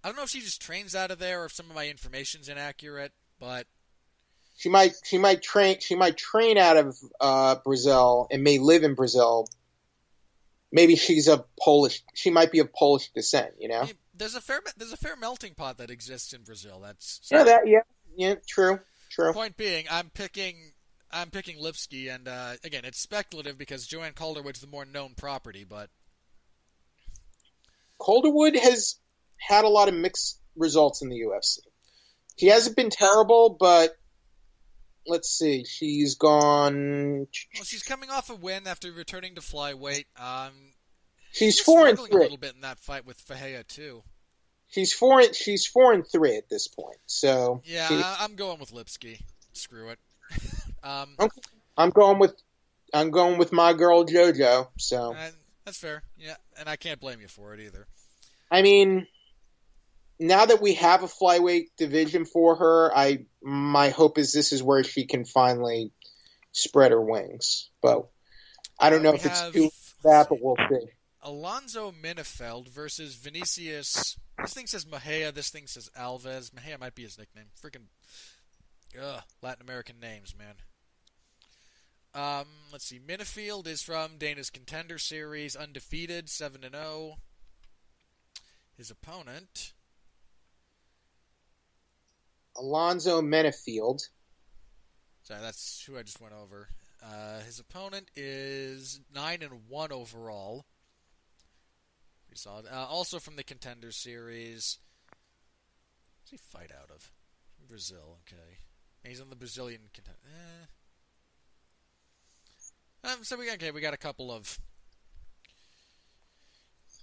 I don't know if she just trains out of there or if some of my information's inaccurate, but she might train out of Brazil and may live in Brazil. Maybe she's she might be of Polish descent, I mean, there's a fair melting pot that exists in Brazil. True. Point being, I'm picking Lipski, and again, it's speculative because Joanne Calderwood's the more known property, but Calderwood has had a lot of mixed results in the UFC. He hasn't been terrible, but let's see, she's gone. Well, she's coming off a win after returning to flyweight. She's 4-3. A little bit in that fight with Fahea too. She's 4-3 at this point. So yeah, I'm going with Lipski. Screw it. I'm going with my girl JoJo. So that's fair. Yeah, and I can't blame you for it either. I mean, now that we have a flyweight division for her, my hope is this is where she can finally spread her wings. But I don't know if it's too that, but we'll see. Alonzo Minefeld versus Vinicius. This thing says Mejia. This thing says Alves. Mejia might be his nickname. Freaking Latin American names, man. Let's see. Minefeld is from Dana's Contender Series, undefeated, 7-0. His opponent, Alonzo Minefeld. Sorry, that's who I just went over. His opponent is 9-1 overall. Pretty solid. Also from the Contender Series. Where's he fight out of? Brazil. Okay, he's on the Brazilian Contender. So we got a couple of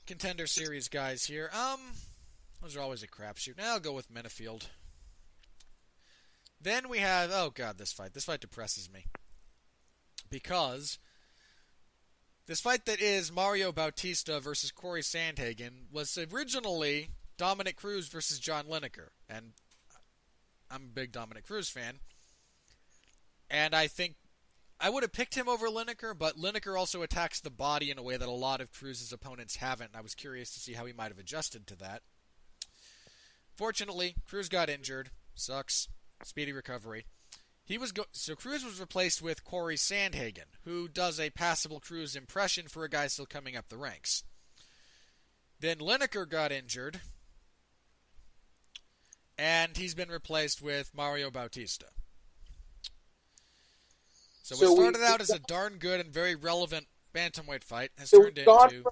Contender Series guys here. Those are always a crapshoot. Now I'll go with Minifield. Then we have, oh god, this fight. This fight depresses me. Because this fight that is Mario Bautista versus Corey Sandhagen was originally Dominic Cruz versus John Lineker. And I'm a big Dominic Cruz fan. And I think I would have picked him over Lineker, but Lineker also attacks the body in a way that a lot of Cruz's opponents haven't. And I was curious to see how he might have adjusted to that. Fortunately, Cruz got injured. Sucks. Speedy recovery. So Cruz was replaced with Corey Sandhagen, who does a passable Cruz impression for a guy still coming up the ranks. Then Lineker got injured, and he's been replaced with Mario Bautista. So what started out as a darn good and very relevant bantamweight fight has turned into...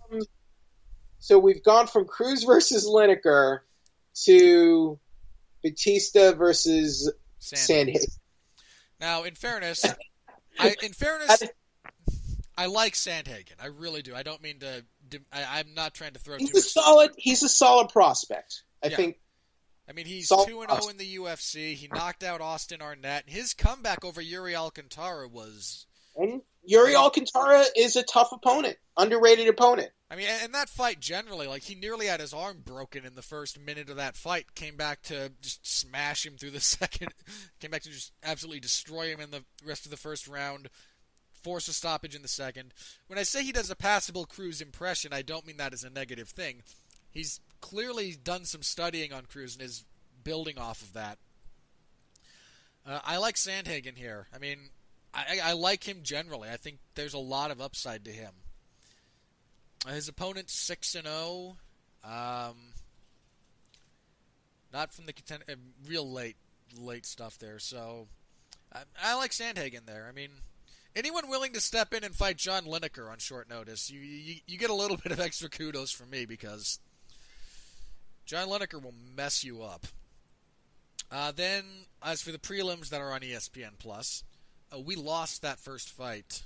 So we've gone from Cruz versus Lineker to Bautista versus Sandhagen. Now, in fairness, I like Sandhagen. I really do. I don't mean to. I'm not trying to throw. He's a solid prospect. I think. I mean, he's 2-0 in the UFC. He knocked out Austin Arnett. His comeback over Yuri Alcantara was. And Yuri Alcantara is a tough opponent, underrated opponent. I mean, and that fight generally, like, he nearly had his arm broken in the first minute of that fight. Came back to just smash him through the second. Came back to just absolutely destroy him in the rest of the first round. Force a stoppage in the second. When I say he does a passable Cruz impression, I don't mean that as a negative thing. He's clearly done some studying on Cruz and is building off of that. I like Sandhagen here. I mean, I like him generally. I think there's a lot of upside to him. His opponent's 6-0. Not from the real late stuff there. So I like Sandhagen there. I mean, anyone willing to step in and fight John Lineker on short notice, you get a little bit of extra kudos from me because John Lineker will mess you up. Then, as for the prelims that are on ESPN Plus, we lost that first fight.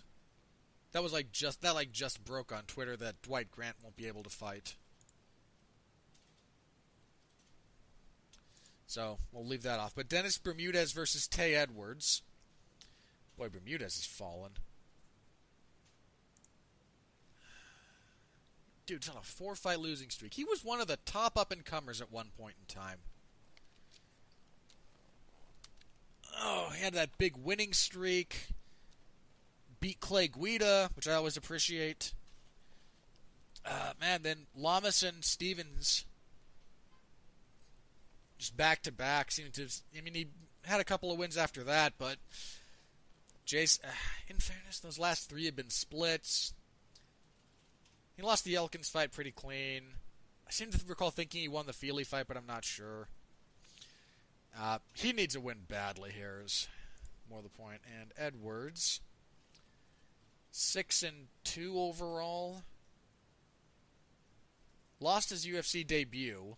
That just broke on Twitter that Dwight Grant won't be able to fight. So we'll leave that off. But Dennis Bermudez versus Tay Edwards. Boy, Bermudez has fallen. Dude's on a 4-fight losing streak. He was one of the top up-and-comers at one point in time. Oh, he had that big winning streak. Beat Clay Guida, which I always appreciate. Then Lamas and Stevens, just back-to-back, seemed to... I mean, he had a couple of wins after that, but... Jace, in fairness, those last three have been splits. He lost the Elkins fight pretty clean. I seem to recall thinking he won the Feely fight, but I'm not sure. He needs a win badly here, is more the point. And Edwards... 6-2 overall. Lost his UFC debut.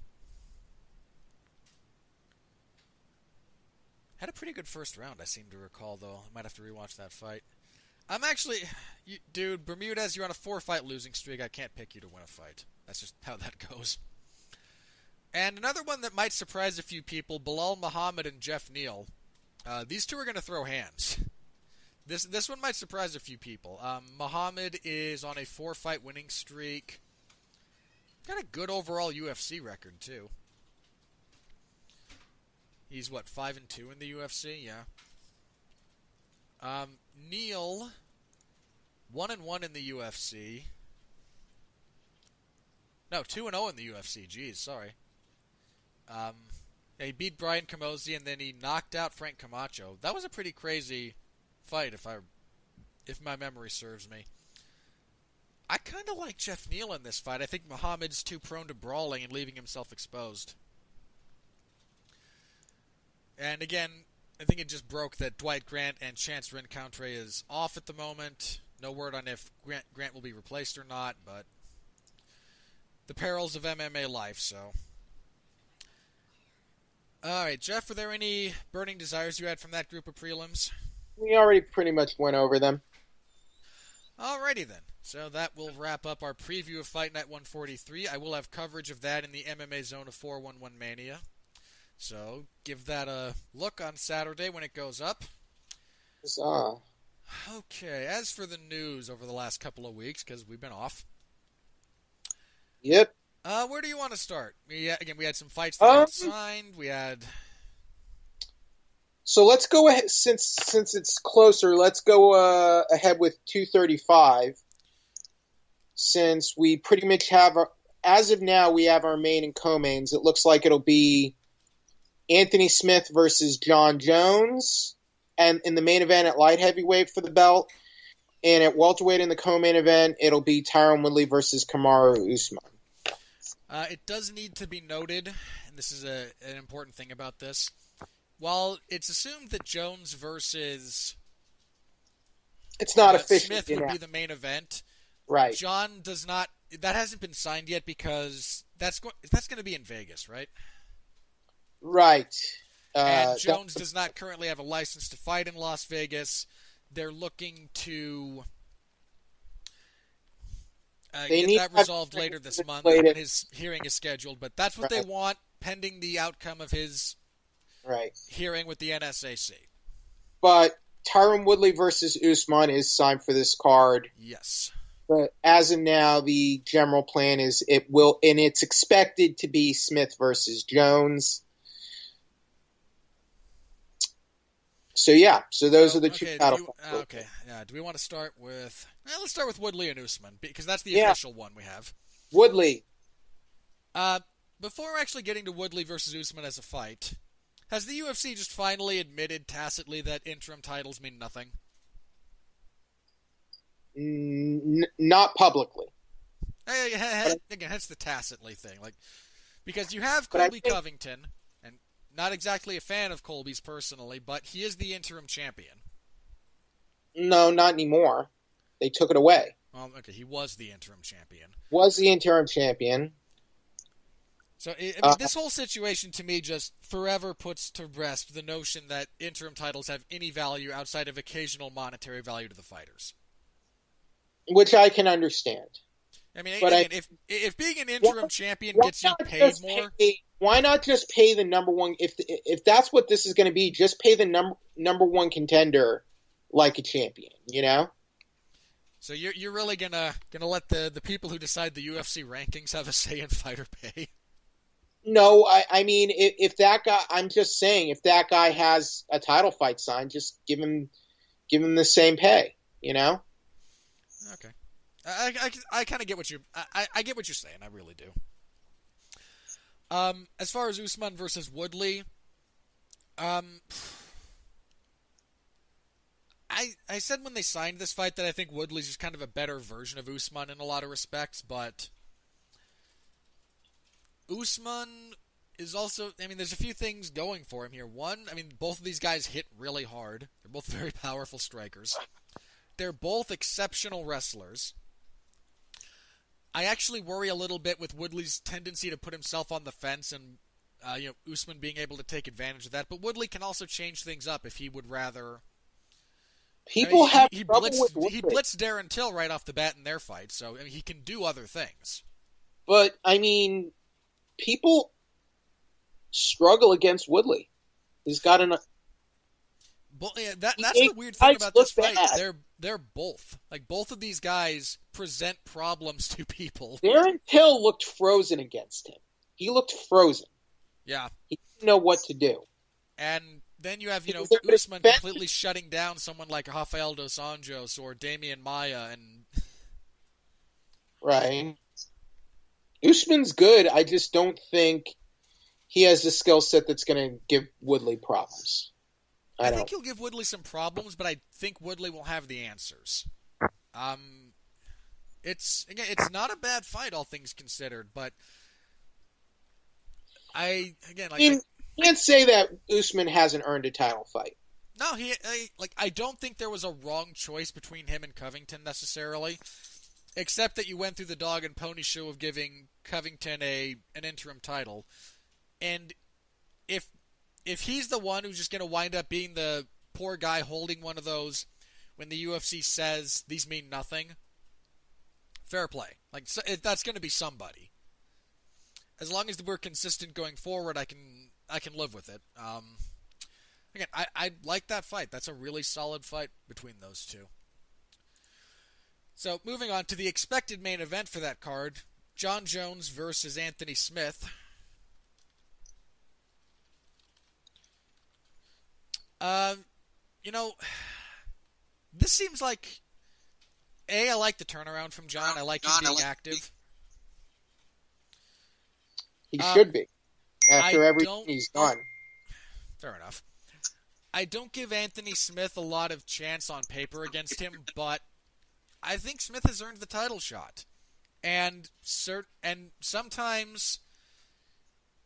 Had a pretty good first round, I seem to recall, though. I might have to rewatch that fight. I'm actually... Dude, Bermudez, you're on a 4-fight losing streak. I can't pick you to win a fight. That's just how that goes. And another one that might surprise a few people, Bilal Muhammad and Jeff Neal. These two are going to throw hands. This one might surprise a few people. Muhammad is on a 4-fight winning streak. Got a good overall UFC record, too. He's, 5-2 in the UFC? Yeah. Neal, 1-1 in the UFC. No, 2-0 in the UFC. Jeez, sorry. He beat Brian Camozzi, and then he knocked out Frank Camacho. That was a pretty crazy fight, if my memory serves me. I kind of like Jeff Neal in this fight. I think Muhammad's too prone to brawling and leaving himself exposed. And again, I think it just broke that Dwight Grant and Chance Rencontre is off at the moment. No word on if Grant will be replaced or not, but the perils of MMA life, so. Alright, Jeff, were there any burning desires you had from that group of prelims? We already pretty much went over them. Alright. Alrighty then. So that will wrap up our preview of Fight Night 143. I will have coverage of that in the MMA Zone of 411 Mania. So give that a look on Saturday when it goes up. Huzzah. Okay, as for the news over the last couple of weeks, because we've been off. Yep. Where do you want to start? We had some fights that got signed. We had... So let's go ahead, since it's closer, let's go ahead with 235. Since we pretty much have, as of now, we have our main and co-mains. It looks like it'll be Anthony Smith versus John Jones, and in the main event at light heavyweight for the belt. And at welterweight in the co-main event, it'll be Tyron Woodley versus Kamaru Usman. It does need to be noted, and this is an important thing about this, while it's assumed that Jones versus it's not official, Smith would be the main event, right? John does not. That hasn't been signed yet because that's going to be in Vegas, right? Right. And Jones does not currently have a license to fight in Las Vegas. They're looking to get that resolved later this month when his hearing is scheduled. But that's what they want, pending the outcome of his hearing with the NSAC. But Tyron Woodley versus Usman is signed for this card. Yes. But as of now, the general plan is it's expected to be Smith versus Jones. So those are the two battle. Okay, yeah. Do we want to start with? Let's start with Woodley and Usman because that's the official one we have. Woodley. Before actually getting to Woodley versus Usman as a fight, has the UFC just finally admitted tacitly that interim titles mean nothing? Not publicly. Again, that's the tacitly thing, because you have Colby Covington. Not exactly a fan of Colby's personally, but he is the interim champion. No, not anymore. They took it away. Well, okay, he was the interim champion. So, this whole situation to me just forever puts to rest the notion that interim titles have any value outside of occasional monetary value to the fighters. Which I can understand. I mean, again, if being an interim champion gets you paid more... Why not just pay the number one? If that's what this is going to be, just pay the number one contender like a champion. You know. So you're really gonna let the people who decide the UFC rankings have a say in fighter pay? No, I mean if that guy, I'm just saying if that guy has a title fight signed, just give him the same pay. You know. Okay. I kind of get what I get what you're saying. I really do. As far as Usman versus Woodley, I said when they signed this fight that I think Woodley's just kind of a better version of Usman in a lot of respects, but Usman is also, I mean, there's a few things going for him here. One, I mean, both of these guys hit really hard. They're both very powerful strikers. They're both exceptional wrestlers. I actually worry a little bit with Woodley's tendency to put himself on the fence and, Usman being able to take advantage of that. But Woodley can also change things up if he would rather. He blitzed Darren Till right off the bat in their fight, so he can do other things. But, I mean, people struggle against Woodley. He's got enough. That's the weird thing about this fight. They're both. Both of these guys present problems to people. Darren Till looked frozen against him. He looked frozen. Yeah. He didn't know what to do. And then you have, Usman completely shutting down someone like Rafael dos Anjos or Damian Maia. Right. Usman's good. I just don't think he has the skill set that's going to give Woodley problems. I think he'll give Woodley some problems, but I think Woodley will have the answers. It's not a bad fight, all things considered, but I can't say that Usman hasn't earned a title fight. No, I don't think there was a wrong choice between him and Covington necessarily, except that you went through the dog and pony show of giving Covington an interim title, and if he's the one who's just going to wind up being the poor guy holding one of those when the UFC says these mean nothing, fair play. Like, so that's going to be somebody. As long as we're consistent going forward, I can live with it. Again, I like that fight. That's a really solid fight between those two. So, moving on to the expected main event for that card, Jon Jones versus Anthony Smith. This seems like, I like the turnaround from Jon. I like him being active. He should be. After everything he's done. Fair enough. I don't give Anthony Smith a lot of chance on paper against him, but I think Smith has earned the title shot. And sometimes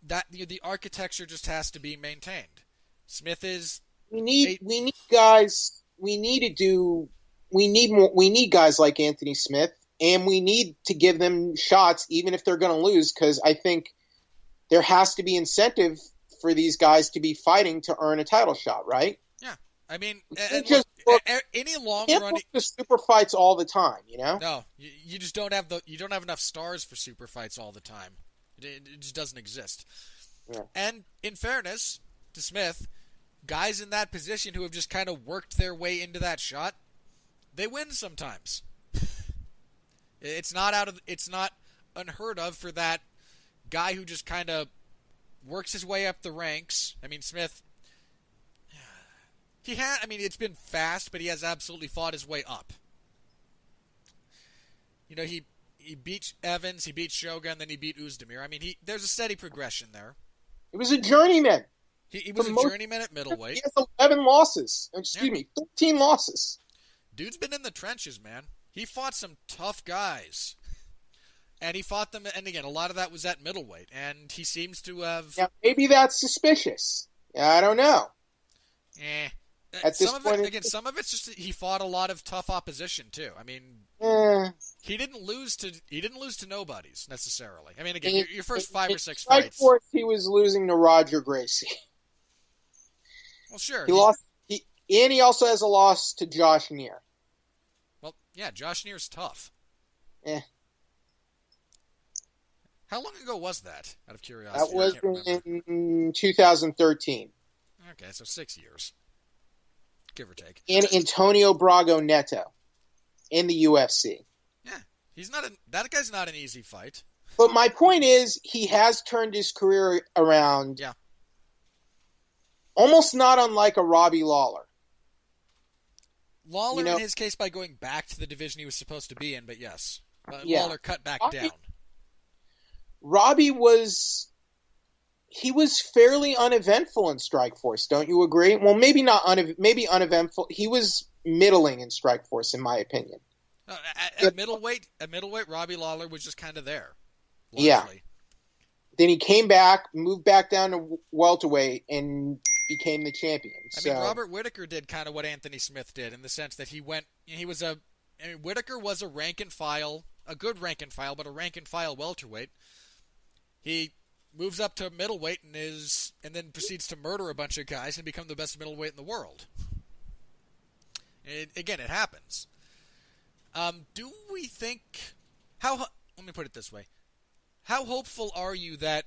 that the architecture just has to be maintained. Smith is... We need guys. We need guys like Anthony Smith, and we need to give them shots, even if they're going to lose, because I think there has to be incentive for these guys to be fighting to earn a title shot, right? Yeah, I mean, any long run, the super fights all the time, you know? No, you just don't have enough stars for super fights all the time. It just doesn't exist. Yeah. And in fairness to Smith, guys in that position who have just kind of worked their way into that shot, they win sometimes. It's not unheard of for that guy who just kind of works his way up the ranks. I mean, Smith, it's been fast, but he has absolutely fought his way up. You know, he beat Evans, he beat Shogun, then he beat Uzdemir. I mean, there's a steady progression there. He was a journeyman. He was a journeyman at middleweight. He has 11 losses. 13 losses. Dude's been in the trenches, man. He fought some tough guys. And he fought them, and again, a lot of that was at middleweight. And he seems to have... Yeah, maybe that's suspicious. I don't know. Some of it's just he fought a lot of tough opposition, too. I mean, he didn't lose to nobodies, necessarily. I mean, again, your first 5 or 6 fights... Fourth, he was losing to Roger Gracie. Well, sure. He lost... And he also has a loss to Josh Neer. Well, yeah, Josh Neer's tough. How long ago was that, out of curiosity? That was in 2013. Okay, so 6 years. Give or take. And Antonio Braga Neto in the UFC. Yeah, that guy's not an easy fight. But my point is, he has turned his career around. Yeah. Almost not unlike a Robbie Lawler. Lawler, in his case, by going back to the division he was supposed to be in, but yes. Lawler cut back down. Robbie was fairly uneventful in Strikeforce, don't you agree? Well, maybe not maybe uneventful. He was middling in Strikeforce, in my opinion. At middleweight, Robbie Lawler was just kind of there. Largely. Yeah. Then he came back, moved back down to welterweight, and became the champion. I mean, Robert Whittaker did kind of what Anthony Smith did in the sense that Whittaker was a rank and file, a good rank and file, but a rank and file welterweight. He moves up to middleweight and then proceeds to murder a bunch of guys and become the best middleweight in the world. It happens. Do we think... Let me put it this way. How hopeful are you that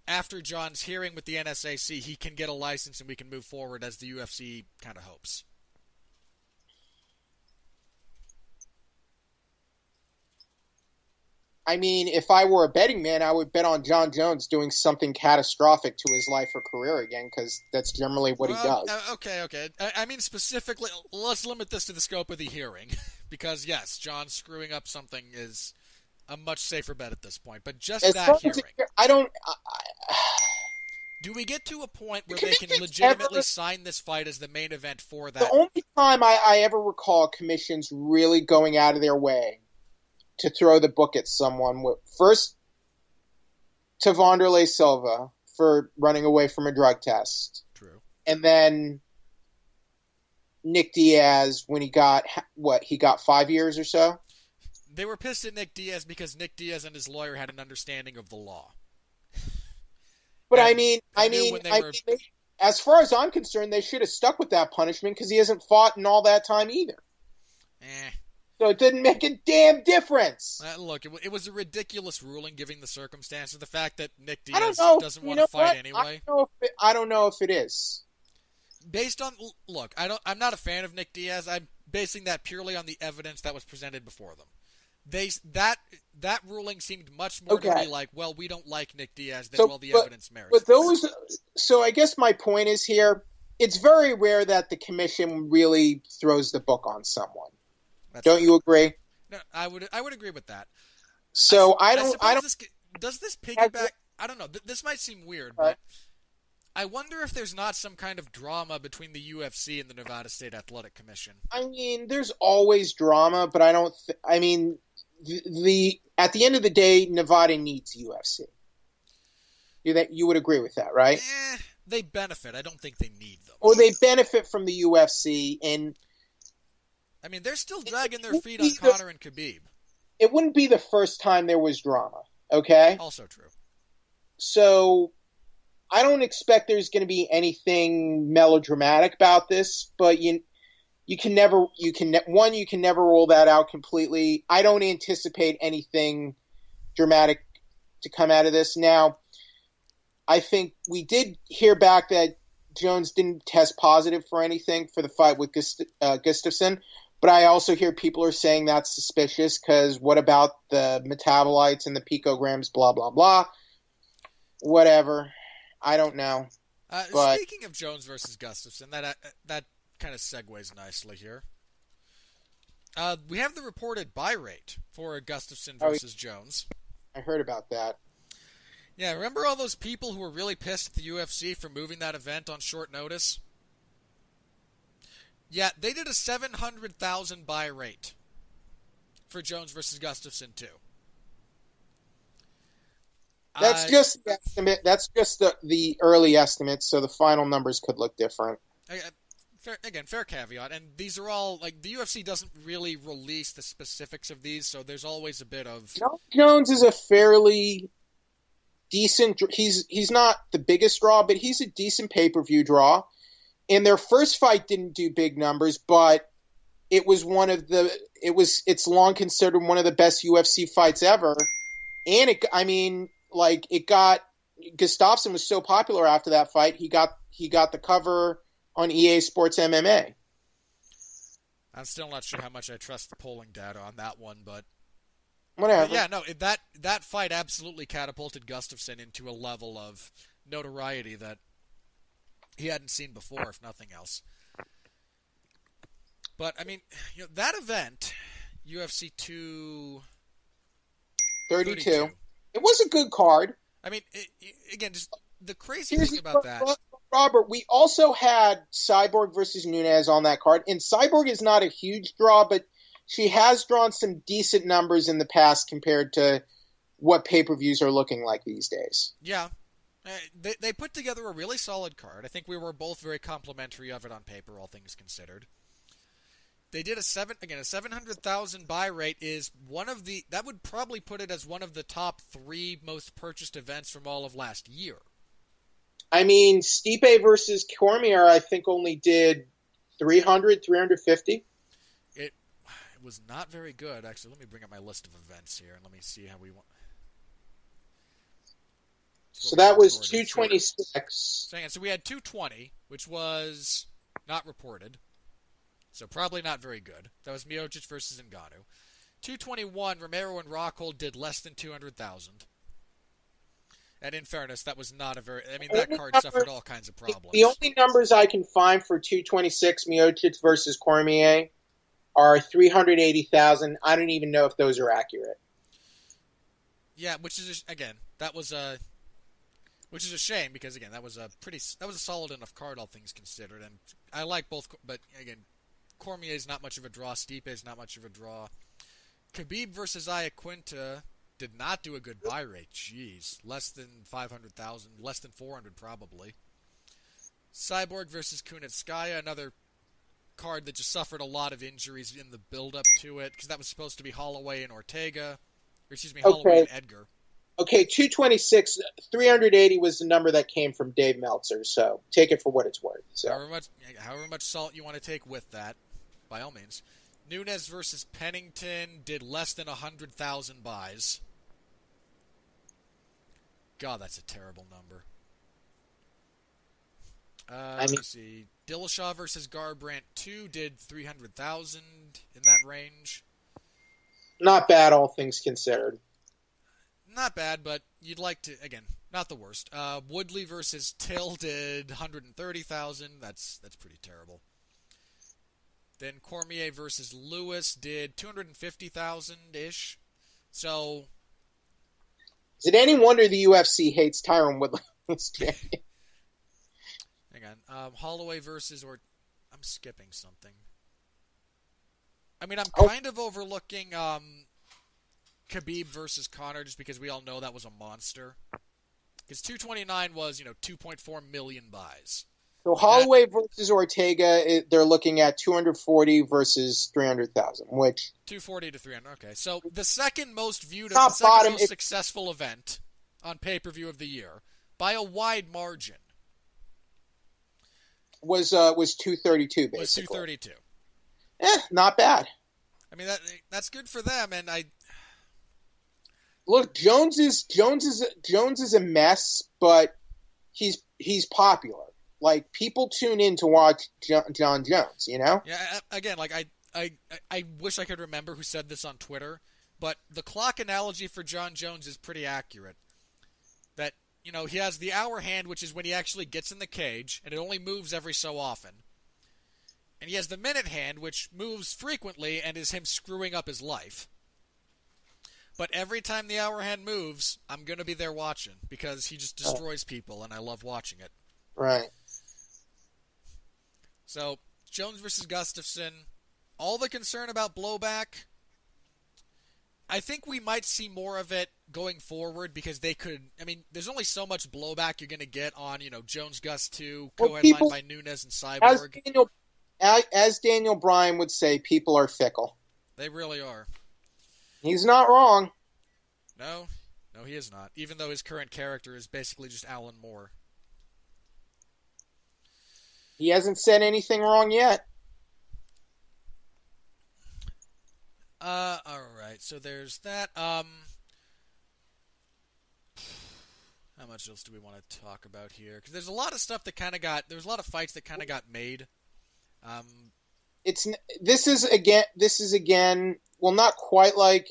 after Jon's hearing with the NSAC, he can get a license and we can move forward as the UFC kind of hopes? I mean, if I were a betting man, I would bet on Jon Jones doing something catastrophic to his life or career again, because that's generally what he does. Okay. I mean, specifically, let's limit this to the scope of the hearing, because yes, Jon screwing up something is a much safer bet at this point. But just as that hearing, do we get to a point where they can legitimately sign this fight as the main event for that? The only time I ever recall commissions really going out of their way to throw the book at someone. First, to Wanderlei Silva for running away from a drug test. True. And then Nick Diaz when he got 5 years or so? They were pissed at Nick Diaz because Nick Diaz and his lawyer had an understanding of the law. But as far as I'm concerned, they should have stuck with that punishment because he hasn't fought in all that time either. So it didn't make a damn difference. Look, it was a ridiculous ruling given the circumstances. The fact that Nick I don't Diaz know. doesn't want to fight anyway. I don't know if it is. Based on look, I'm not a fan of Nick Diaz. I'm basing that purely on the evidence that was presented before them. That ruling seemed much more to be like, well, we don't like Nick Diaz than the evidence merits. But so I guess my point is here, it's very rare that the commission really throws the book on someone. Don't you agree? No, I would agree with that. So does this piggyback? I don't know. This might seem weird, but I wonder if there's not some kind of drama between the UFC and the Nevada State Athletic Commission. I mean, there's always drama, but I don't. I mean, at the end of the day, Nevada needs UFC. You would agree with that, right? They benefit. I don't think they need them. Or they benefit from the UFC, and I mean, they're still dragging their feet on Conor and Khabib. It wouldn't be the first time there was drama, okay? Also true. So I don't expect there's going to be anything melodramatic about this, but you can never rule that out completely. I don't anticipate anything dramatic to come out of this. Now, I think we did hear back that Jones didn't test positive for anything for the fight with Gustafsson, but I also hear people are saying that's suspicious because what about the metabolites and the picograms, blah, blah, blah. Whatever. I don't know. Speaking of Jones versus Gustafsson, that kind of segues nicely here. We have the reported buy rate for Gustafsson versus Jones. I heard about that. Yeah, remember all those people who were really pissed at the UFC for moving that event on short notice? Yeah, they did a 700,000 buy rate for Jones versus Gustafsson too. That's just the estimate. That's just the early estimates, so the final numbers could look different. Fair caveat, and these are all like the UFC doesn't really release the specifics of these, so there's always a bit of. Jones is a fairly decent. He's not the biggest draw, but he's a decent pay-per-view draw. And their first fight didn't do big numbers, but it was it's long considered one of the best UFC fights ever. And Gustafsson was so popular after that fight, he got the cover on EA Sports MMA. I'm still not sure how much I trust the polling data on that one, but whatever. But yeah, no, that fight absolutely catapulted Gustafsson into a level of notoriety that he hadn't seen before, if nothing else. But I mean, that event, UFC 232. It was a good card. I mean, again, just the crazy thing about that. Robert, we also had Cyborg versus Nunez on that card, and Cyborg is not a huge draw, but she has drawn some decent numbers in the past compared to what pay-per-views are looking like these days. Yeah. They put together a really solid card. I think we were both very complimentary of it on paper, all things considered. They did a 700,000 buy rate is that would probably put it as one of the top 3 most purchased events from all of last year. I mean, Stipe versus Cormier, I think only did 350. It was not very good. Actually, let me bring up my list of events here and let me see how we want. So that was 226. So we had 220, which was not reported. So probably not very good. That was Miocic versus Ngannou. 221, Romero and Rokhold did less than 200,000. And in fairness, that was not that card suffered all kinds of problems. The only numbers I can find for 226 Miocic versus Cormier are 380,000. I don't even know if those are accurate. Yeah, which is a shame because again, that was a solid enough card, all things considered, and I like both. But again, Cormier is not much of a draw. Stipe is not much of a draw. Khabib versus Iaquinta did not do a good buy rate. Jeez, less than 500,000, less than 400 probably. Cyborg versus Kunitskaya, another card that just suffered a lot of injuries in the build-up to it because that was supposed to be Holloway and Holloway and Edgar. Okay, 226, 380 was the number that came from Dave Meltzer, so take it for what it's worth. So. However much salt you want to take with that, by all means. Nunes versus Pennington did less than 100,000 buys. God, that's a terrible number. Let me see. Dillashaw versus Garbrandt 2 did 300,000 in that range. Not bad, all things considered. Not bad, but you'd like to, again, not the worst. Woodley versus Till did 130,000. That's pretty terrible. Then Cormier versus Lewis did 250,000-ish. So, is it any wonder the UFC hates Tyron Woodley? Hang on. Holloway versus, or I'm skipping something. I mean, I'm kind of overlooking Khabib versus Conor just because we all know that was a monster. Because 229 was, 2.4 million buys. So Holloway versus Ortega, they're looking at 240 versus 300,000, which 240 to 300. Okay, so the second most viewed, successful event on pay-per-view of the year by a wide margin was 232 basically. Was 232. Not bad. I mean that's good for them, and look, Jones is a mess, but he's popular. Like, people tune in to watch John Jones, Yeah, again, like, I wish I could remember who said this on Twitter, but the clock analogy for John Jones is pretty accurate. That, he has the hour hand, which is when he actually gets in the cage, and it only moves every so often. And he has the minute hand, which moves frequently and is him screwing up his life. But every time the hour hand moves, I'm going to be there watching, because he just destroys people, and I love watching it. Right. So, Jones versus Gustafsson, all the concern about blowback, I think we might see more of it going forward because there's only so much blowback you're going to get on, Jones Gus 2, co-headlined by Nunes and Cyborg. As Daniel Bryan would say, people are fickle. They really are. He's not wrong. No, he is not. Even though his current character is basically just Alan Moore. He hasn't said anything wrong yet. Alright, so there's that. How much else do we want to talk about here? Because there's a lot of stuff that there's a lot of fights that kind of got made. This is again, well, not quite like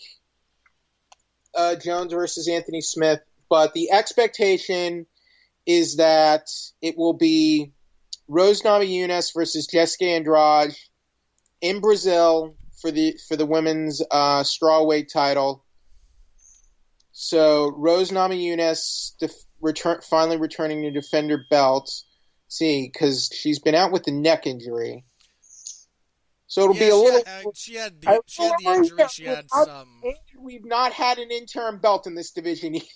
Jones versus Anthony Smith, but the expectation is that it will be Rose Namajunas versus Jessica Andrade in Brazil for the women's strawweight title. So Rose Namajunas finally returning to defend her belt. See, because she's been out with the neck injury. So it'll be a little. She had the injury. She had some. We've not had an interim belt in this division either.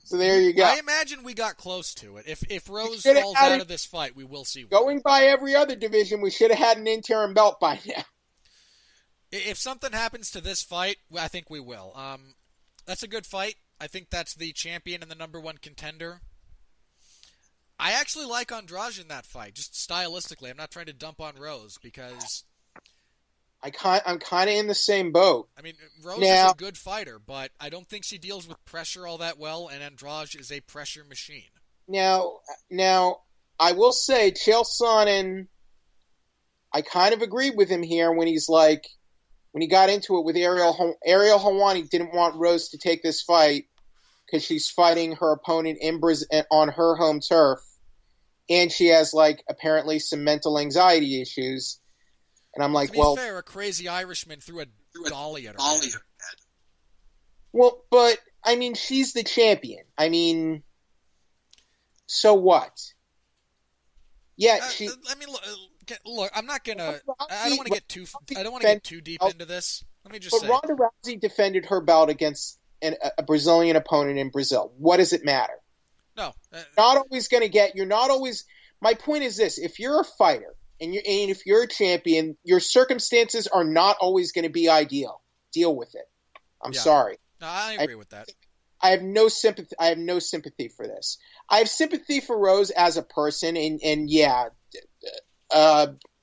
So there you go. I imagine we got close to it. If Rose falls out of this fight, we will see one. Going by every other division, we should have had an interim belt by now. If something happens to this fight, I think we will. That's a good fight. I think that's the champion and the number one contender. I actually like Andrade in that fight, just stylistically. I'm not trying to dump on Rose because I'm kind of in the same boat. I mean, Rose is a good fighter, but I don't think she deals with pressure all that well, and Andrade is a pressure machine. Now, I will say, Chael Sonnen, I kind of agreed with him here when he got into it with Ariel Helwani didn't want Rose to take this fight because she's fighting her opponent in Brazil on her home turf, and she has, apparently some mental anxiety issues. And I'm like, to be fair, a crazy Irishman threw a dolly at her head. Well, but, I mean, she's the champion. I mean, so what? Yeah, look, I'm not gonna. I don't want to get too deep into this. Let me just say. But Ronda Rousey defended her belt against a Brazilian opponent in Brazil. What does it matter? No, You're not always. My point is this: if you're a fighter and if you're a champion, your circumstances are not always going to be ideal. Deal with it. I'm sorry. No, I agree with that. I have no sympathy. I have no sympathy for this. I have sympathy for Rose as a person, and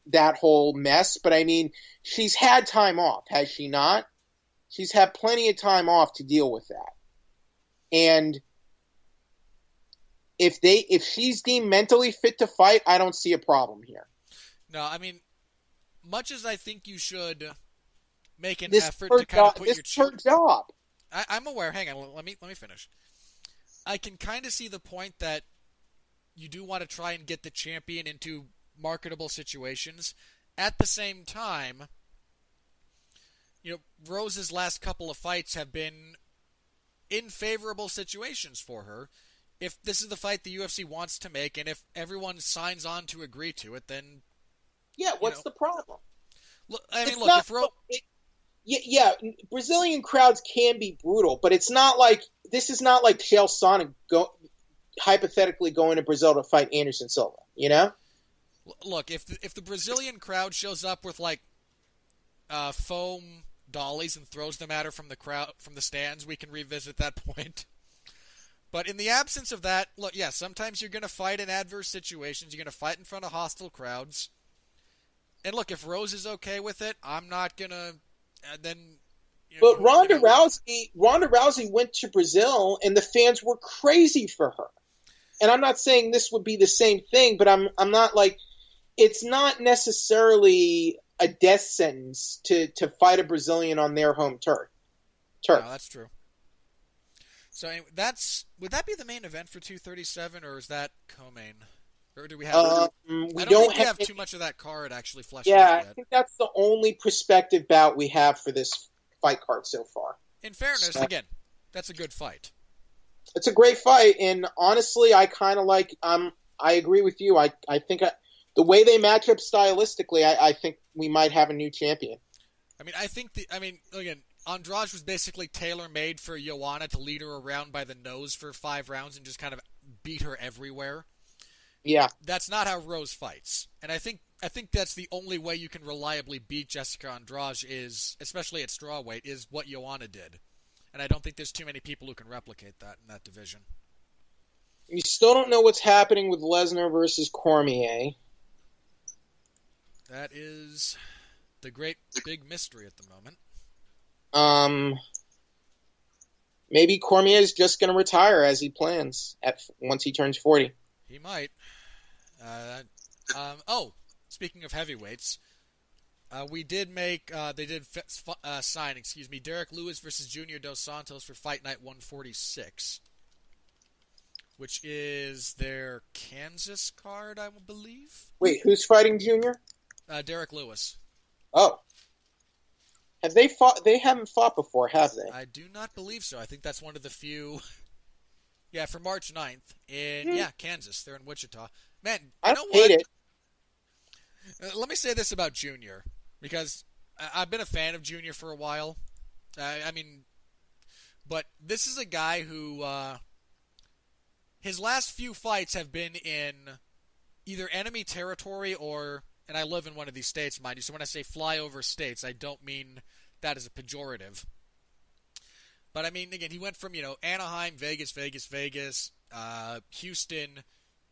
that whole mess. But I mean, she's had time off, has she not? She's had plenty of time off to deal with that. And if she's deemed mentally fit to fight, I don't see a problem here. No, I mean, much as I think you should make an This effort to kind of put your... This is her job. I'm aware. Hang on, let me finish. I can kind of see the point that you do want to try and get the champion into marketable situations. At the same time, you know, Rose's last couple of fights have been in favorable situations for her. If this is the fight the UFC wants to make, and if everyone signs on to agree to it, then... Yeah, what's the problem? Look, if Rose... Yeah, Brazilian crowds can be brutal, but it's not like... This is not like Chael Sonnen hypothetically going to Brazil to fight Anderson Silva, you know? Look, if the Brazilian crowd shows up with, like, foam dollies and throws them at her from the stands, we can revisit that point. But in the absence of that, look, yeah, sometimes you're going to fight in adverse situations. You're going to fight in front of hostile crowds. And look, if Rose is okay with it, I'm not going to then... But Ronda Rousey went to Brazil, and the fans were crazy for her. And I'm not saying this would be the same thing, but I'm not like... It's not necessarily a death sentence to fight a Brazilian on their home turf. No, that's true. So would that be the main event for 237, or is that co-main? Or do we have? I don't think we have too much of that card actually fleshed out yet. I think that's the only prospective bout we have for this fight card so far. In fairness, again, that's a good fight. It's a great fight, and honestly, I kind of like. I agree with you. I think the way they match up stylistically, I think we might have a new champion. Again, Andrade was basically tailor-made for Joanna to lead her around by the nose for 5 rounds and just kind of beat her everywhere. Yeah. That's not how Rose fights. And I think that's the only way you can reliably beat Jessica Andrade is, especially at strawweight, is what Joanna did. And I don't think there's too many people who can replicate that in that division. You still don't know what's happening with Lesnar versus Cormier. That is the great big mystery at the moment. Maybe Cormier is just going to retire as he plans once he turns 40. He might. Speaking of heavyweights, they did sign Derek Lewis versus Junior Dos Santos for Fight Night 146, which is their Kansas card, I believe. Wait, who's fighting Junior? Derek Lewis. Oh. Have they fought? They haven't fought before, have they? I do not believe so. I think that's one of the few. Yeah, for March 9th in Kansas. They're in Wichita. Man, I don't hate it. Let me say this about Junior, because I've been a fan of Junior for a while. But this is a guy who his last few fights have been in either enemy territory or. And I live in one of these states, mind you, so when I say flyover states, I don't mean that as a pejorative. But I mean, again, he went from, Anaheim, Vegas, Houston,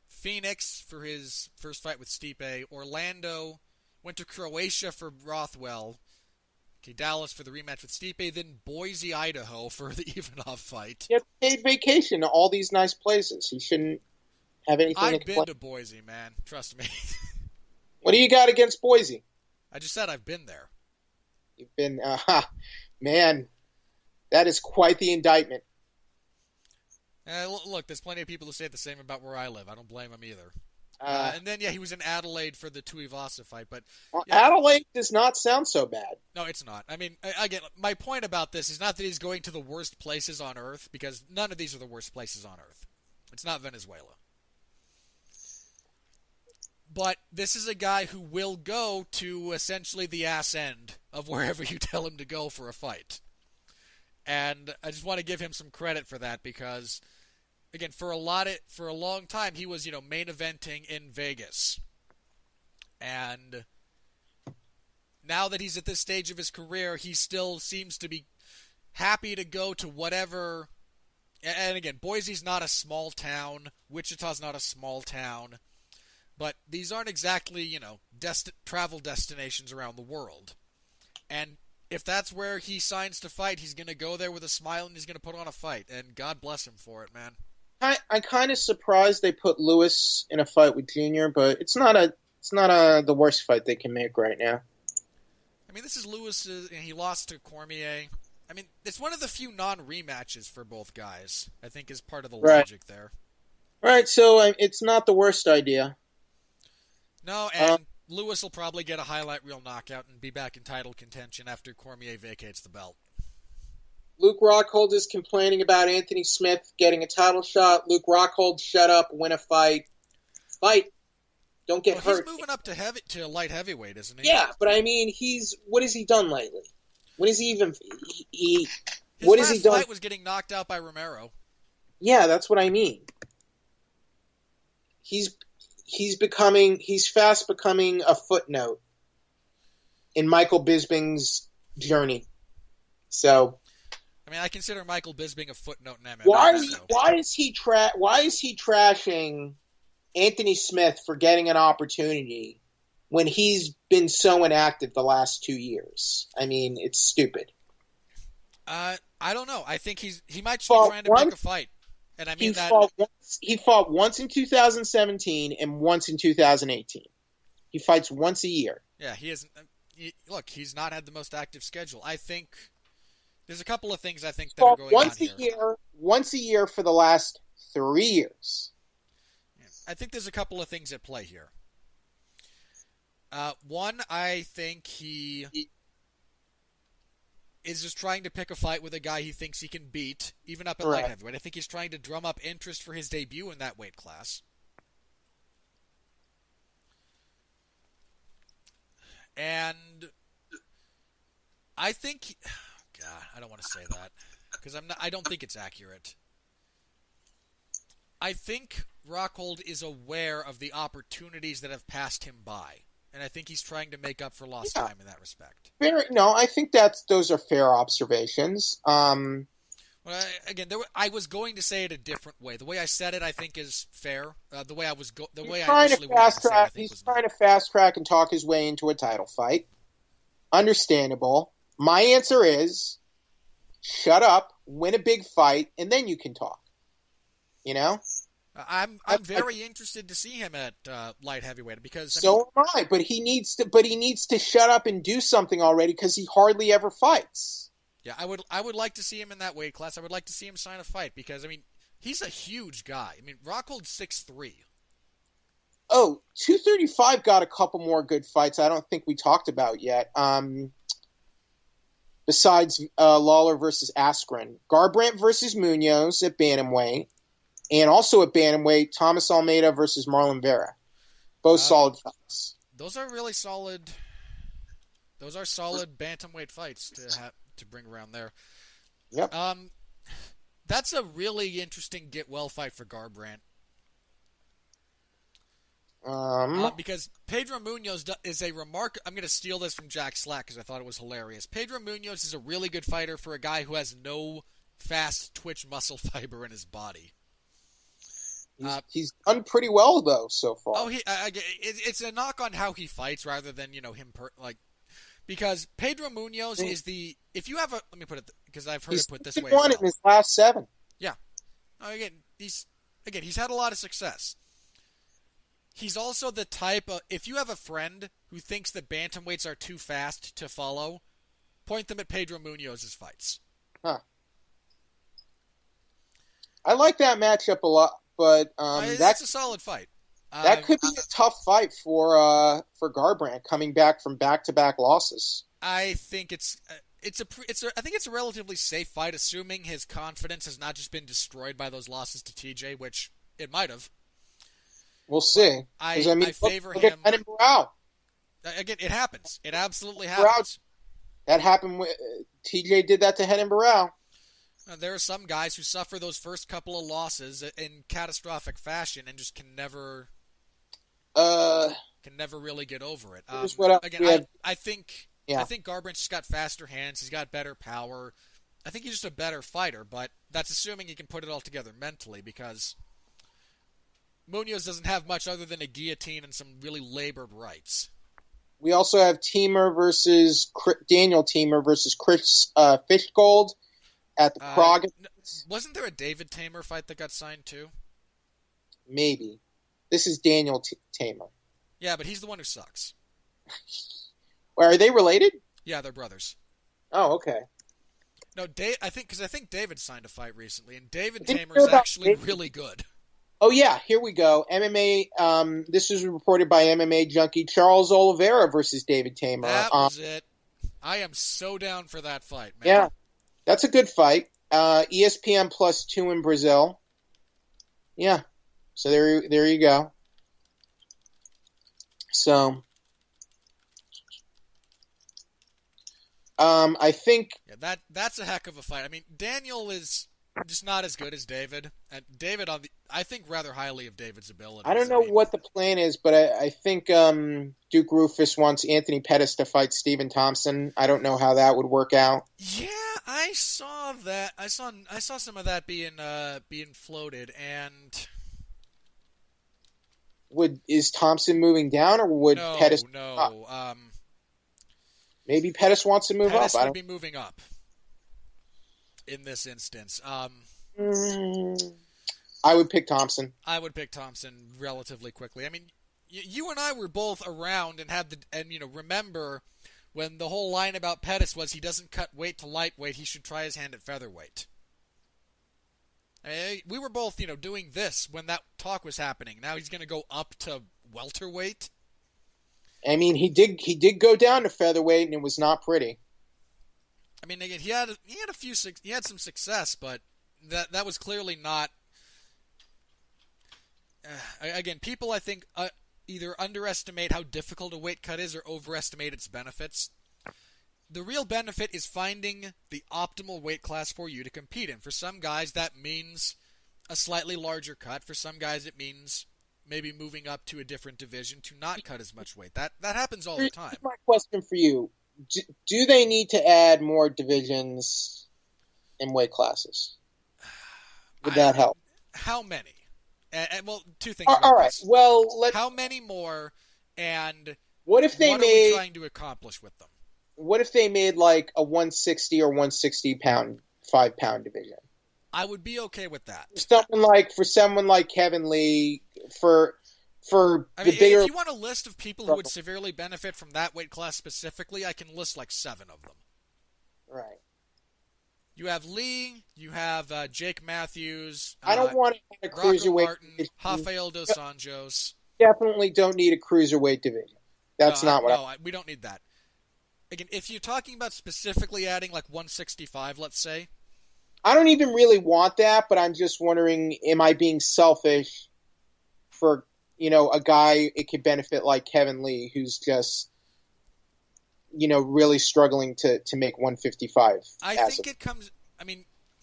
Phoenix for his first fight with Stipe, Orlando, went to Croatia for Rothwell, Dallas for the rematch with Stipe, then Boise, Idaho for the Ivanov fight. He has paid vacation to all these nice places. He shouldn't have anything I've been to Boise, man. Trust me. What do you got against Boise? I just said I've been there. You've been, man, that is quite the indictment. Look, there's plenty of people who say the same about where I live. I don't blame them either. And then, he was in Adelaide for the Tuivasa fight. But Adelaide does not sound so bad. No, it's not. I mean, again, my point about this is not that he's going to the worst places on Earth, because none of these are the worst places on Earth. It's not Venezuela. But this is a guy who will go to essentially the ass end of wherever you tell him to go for a fight. And I just want to give him some credit for that because, again, for a long time he was, main eventing in Vegas. And now that he's at this stage of his career, he still seems to be happy to go to whatever. And again, Boise's not a small town. Wichita's not a small town. But these aren't exactly, travel destinations around the world. And if that's where he signs to fight, he's going to go there with a smile and he's going to put on a fight. And God bless him for it, man. I'm kind of surprised they put Lewis in a fight with Junior, but it's not the worst fight they can make right now. I mean, this is Lewis, and he lost to Cormier. I mean, it's one of the few non-rematches for both guys, I think is part of the logic there. Right, so it's not the worst idea. No, and Lewis will probably get a highlight reel knockout and be back in title contention after Cormier vacates the belt. Luke Rockhold is complaining about Anthony Smith getting a title shot. Luke Rockhold, shut up, win a fight. Fight. Don't get hurt. He's moving up to light heavyweight, isn't he? Yeah, but I mean, what has he done lately? What has he even... His what has he done? fight was getting knocked out by Romero. Yeah, that's what I mean. He's fast becoming a footnote in Michael Bisping's journey. So, I mean, I consider Michael Bisping a footnote in MMA. Why is he trashing Anthony Smith for getting an opportunity when he's been so inactive the last 2 years? I mean, it's stupid. I don't know. I think he might just be trying to pick a fight. And I mean he fought once in 2017 and once in 2018. He fights once a year. Yeah, he isn't. Look, he's not had the most active schedule. I think there's a couple of things that are going on here. Once a year for the last 3 years. Yeah, I think there's a couple of things at play here. One, I think he is just trying to pick a fight with a guy he thinks he can beat, even up at light heavyweight. I think he's trying to drum up interest for his debut in that weight class. And I think... God, I don't want to say that, because I don't think it's accurate. I think Rokhold is aware of the opportunities that have passed him by. And I think he's trying to make up for lost time in that respect. I think those are fair observations. Well, I was going to say it a different way. The way I said it, I think, is fair. He's trying to fast track and talk his way into a title fight. Understandable. My answer is, shut up, win a big fight, and then you can talk. You know? I'm very interested to see him at light heavyweight because am I. But he needs to shut up and do something already because he hardly ever fights. Yeah, I would like to see him in that weight class. I would like to see him sign a fight because he's a huge guy. I mean, Rockhold's 6'3". Oh, 235 got a couple more good fights I don't think we talked about yet. Besides Lawler versus Askren, Garbrandt versus Munhoz at bantamweight. And also at bantamweight, Thomas Almeida versus Marlon Vera. Both solid fights. Those are really solid. Those are solid bantamweight fights to bring around there. Yep. That's a really interesting get-well fight for Garbrandt. Because Pedro Munhoz is a remark. I'm going to steal this from Jack Slack because I thought it was hilarious. Pedro Munhoz is a really good fighter for a guy who has no fast twitch muscle fiber in his body. He's done pretty well though so far. Oh, it's a knock on how he fights rather than him because Pedro Munhoz is the if you have a let me put it because I've heard it put this way. He's won in his last 7. Yeah. He's had a lot of success. He's also the type of if you have a friend who thinks that bantamweights are too fast to follow, point them at Pedro Munhoz's fights. Huh. I like that matchup a lot. But that's a solid fight. That could be a tough fight for Garbrandt coming back from back-to-back losses. I think it's a relatively safe fight, assuming his confidence has not just been destroyed by those losses to TJ, which it might have. We'll see. I favor him. Again, it happens. It absolutely happens. That happened. TJ did that to Renan Barão. There are some guys who suffer those first couple of losses in catastrophic fashion and just can never really get over it. I think Garbrandt's just got faster hands. He's got better power. I think he's just a better fighter, but that's assuming he can put it all together mentally because Munhoz doesn't have much other than a guillotine and some really labored rights. We also have Daniel Teemer versus Chris Fishgold at the Prague. Wasn't there a David Tamer fight that got signed too? Maybe. This is Daniel Tamer. Yeah, but he's the one who sucks. Well, are they related? Yeah, they're brothers. Oh, okay. No, I think David signed a fight recently, and David Tamer is actually really good. Oh, yeah, here we go. MMA, this was reported by MMA Junkie. Charles Oliveira versus David Tamer. That was it. I am so down for that fight, man. Yeah, that's a good fight. ESPN plus 2 in Brazil. Yeah, so there you go. So, I think... Yeah, that's a heck of a fight. I mean, Daniel is just not as good as David. And David, I think rather highly of David's abilities. I don't know what the plan is, but I think Duke Rufus wants Anthony Pettis to fight Stephen Thompson. I don't know how that would work out. Yeah, I saw that. I saw some of that being floated, and is Thompson moving down, or would Pettis? No. Maybe Pettis wants to move Pettis up. Pettis would be moving up in this instance. I would pick Thompson. I would pick Thompson relatively quickly. I mean, you and I were both around and remember when the whole line about Pettis was he doesn't cut weight to lightweight, he should try his hand at featherweight. I mean, we were both, doing this when that talk was happening. Now he's going to go up to welterweight. I mean, he did go down to featherweight, and it was not pretty. I mean, again, he had some success, but that was clearly not. Again, people I think either underestimate how difficult a weight cut is or overestimate its benefits. The real benefit is finding the optimal weight class for you to compete in. For some guys, that means a slightly larger cut. For some guys, it means maybe moving up to a different division to not cut as much weight. That happens all the time. Here's my question for you. Do they need to add more divisions and weight classes? Would that help? How many? Well, two things. All right. This. Well, how many more? And what are we trying to accomplish with them? What if they made like a 160 or 160 pound, 5 pound division? I would be okay with that. For someone like Kevin Lee, for the bigger. If you want a list of people who would severely benefit from that weight class specifically, I can list like 7 of them. Right. You have Lee. You have Jake Matthews. I don't want a cruiserweight. Martin, Rafael dos Anjos. Definitely don't need a cruiserweight division. That's not what. We don't need that. Again, if you're talking about specifically adding like 165, let's say. I don't even really want that, but I'm just wondering, am I being selfish for, a guy it could benefit like Kevin Lee, who's just, really struggling to make 155?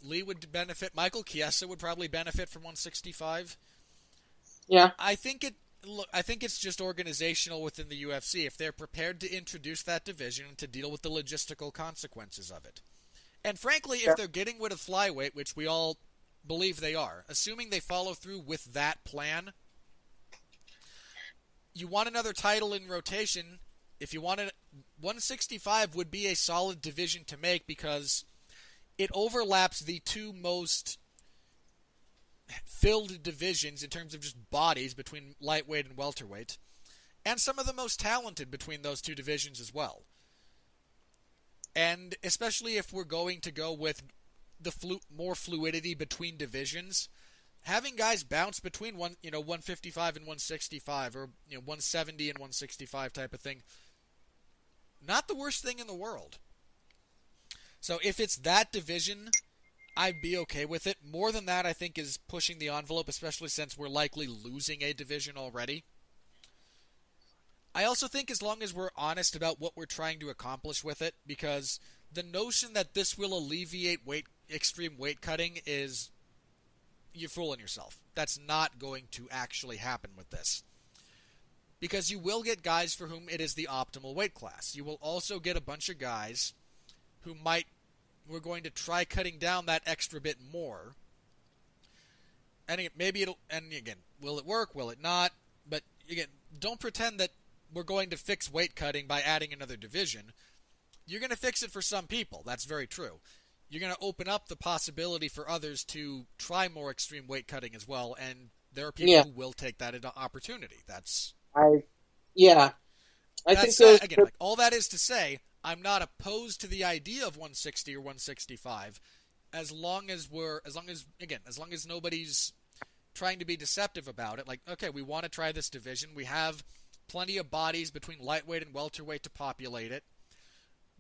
Lee would benefit. Michael Chiesa would probably benefit from 165. Yeah. I think it's just organizational within the UFC. If they're prepared to introduce that division and to deal with the logistical consequences of it. And frankly, if they're getting rid of flyweight, which we all believe they are, assuming they follow through with that plan, you want another title in rotation. If you wanted 165 would be a solid division to make because it overlaps the two most filled divisions in terms of just bodies between lightweight and welterweight, and some of the most talented between those two divisions as well. And especially if we're going to go with the more fluidity between divisions, having guys bounce between 155 and 165 or 170 and 165 type of thing, not the worst thing in the world. So if it's that division, I'd be okay with it. More than that, I think, is pushing the envelope, especially since we're likely losing a division already. I also think as long as we're honest about what we're trying to accomplish with it, because the notion that this will alleviate extreme weight cutting is, you're fooling yourself. That's not going to actually happen with this. Because you will get guys for whom it is the optimal weight class. You will also get a bunch of guys who we're going to try cutting down that extra bit more. and maybe it'll. And again, will it work? Will it not? But again, don't pretend that we're going to fix weight cutting by adding another division. You're going to fix it for some people. That's very true. You're going to open up the possibility for others to try more extreme weight cutting as well, and there are people who will take that as an opportunity. I think so. Again, like, all that is to say, I'm not opposed to the idea of 160 or 165, as long as nobody's trying to be deceptive about it. Like, okay, we want to try this division. We have plenty of bodies between lightweight and welterweight to populate it.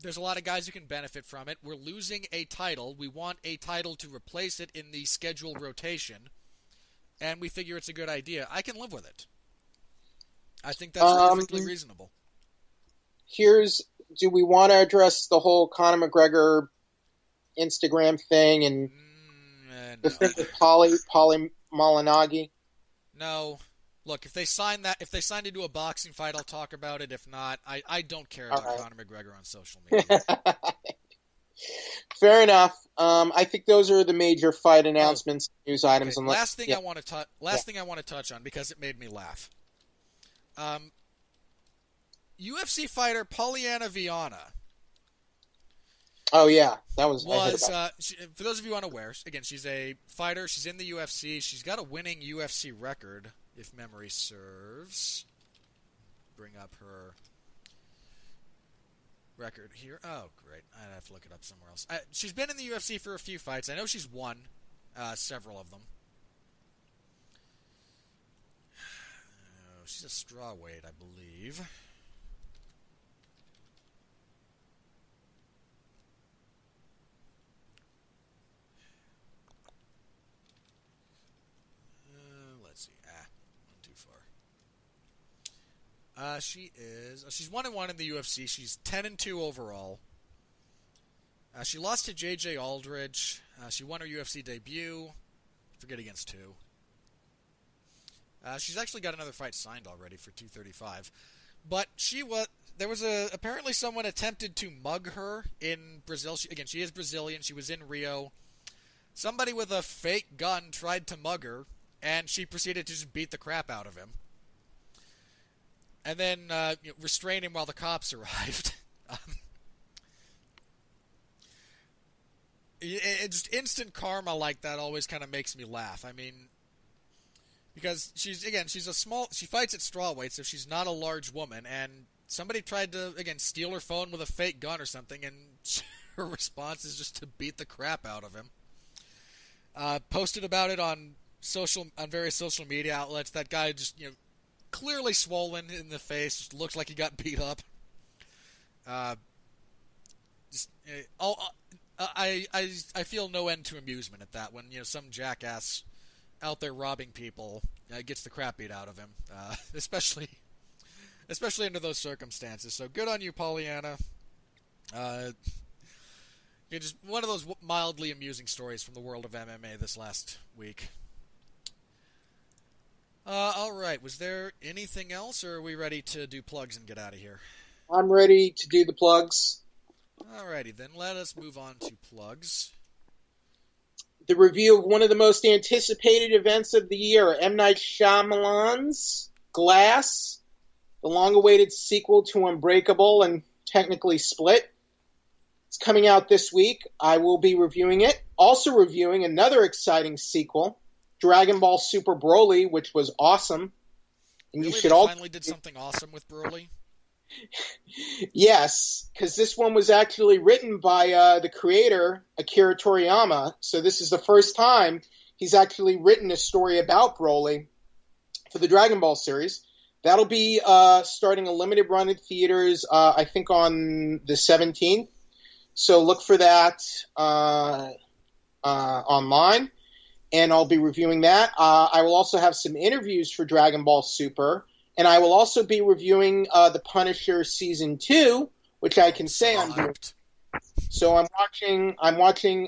There's a lot of guys who can benefit from it. We're losing a title. We want a title to replace it in the scheduled rotation, and we figure it's a good idea. I can live with it. I think that's perfectly reasonable. Do we want to address the whole Conor McGregor Instagram thing and the thing with Poly Malinagi? No. Look, if they sign to do a boxing fight, I'll talk about it. If not, I don't care about Conor McGregor on social media. Fair enough. I think those are the major fight announcements, news items. Okay. Last thing I want to touch on, because it made me laugh. UFC fighter Polyana Viana. Oh yeah, that was. For those of you unaware, again, she's a fighter. She's in the UFC. She's got a winning UFC record, if memory serves. Bring up her record here. Oh, great. I'd have to look it up somewhere else. She's been in the UFC for a few fights. I know she's won several of them. She's a strawweight, I believe. Let's see. Went too far. She's 1-1 in the UFC. She's 10-2 overall. She lost to J.J. Aldridge. She won her UFC debut. I forget against who. She's actually got another fight signed already for 235. But apparently someone attempted to mug her in Brazil. She is Brazilian. She was in Rio. Somebody with a fake gun tried to mug her, and she proceeded to just beat the crap out of him. And then restrain him while the cops arrived. Just instant karma like that always kind of makes me laugh. I mean, because she fights at strawweight, so she's not a large woman, and somebody tried to, again, steal her phone with a fake gun or something, and her response is just to beat the crap out of him. Posted about it on various social media outlets. That guy just, clearly swollen in the face, just looks like he got beat up. I feel no end to amusement at that when some jackass out there robbing people gets the crap beat out of him, especially under those circumstances. So good on you, Polyana. Just one of those mildly amusing stories from the world of MMA this last week. All right, was there anything else, or are we ready to do plugs and get out of here? I'm ready to do the plugs. Alrighty, then let us move on to plugs. The review of one of the most anticipated events of the year, M. Night Shyamalan's Glass, the long-awaited sequel to Unbreakable and technically Split. It's coming out this week. I will be reviewing it. Also reviewing another exciting sequel, Dragon Ball Super Broly, which was awesome. And really, finally did something awesome with Broly? Yes, because this one was actually written by the creator, Akira Toriyama. So this is the first time he's actually written a story about Broly for the Dragon Ball series. That'll be starting a limited run in theaters, I think on the 17th. So look for that online, and I'll be reviewing that. I will also have some interviews for Dragon Ball Super. And I will also be reviewing The Punisher Season 2, which I can say I'm doing. So I'm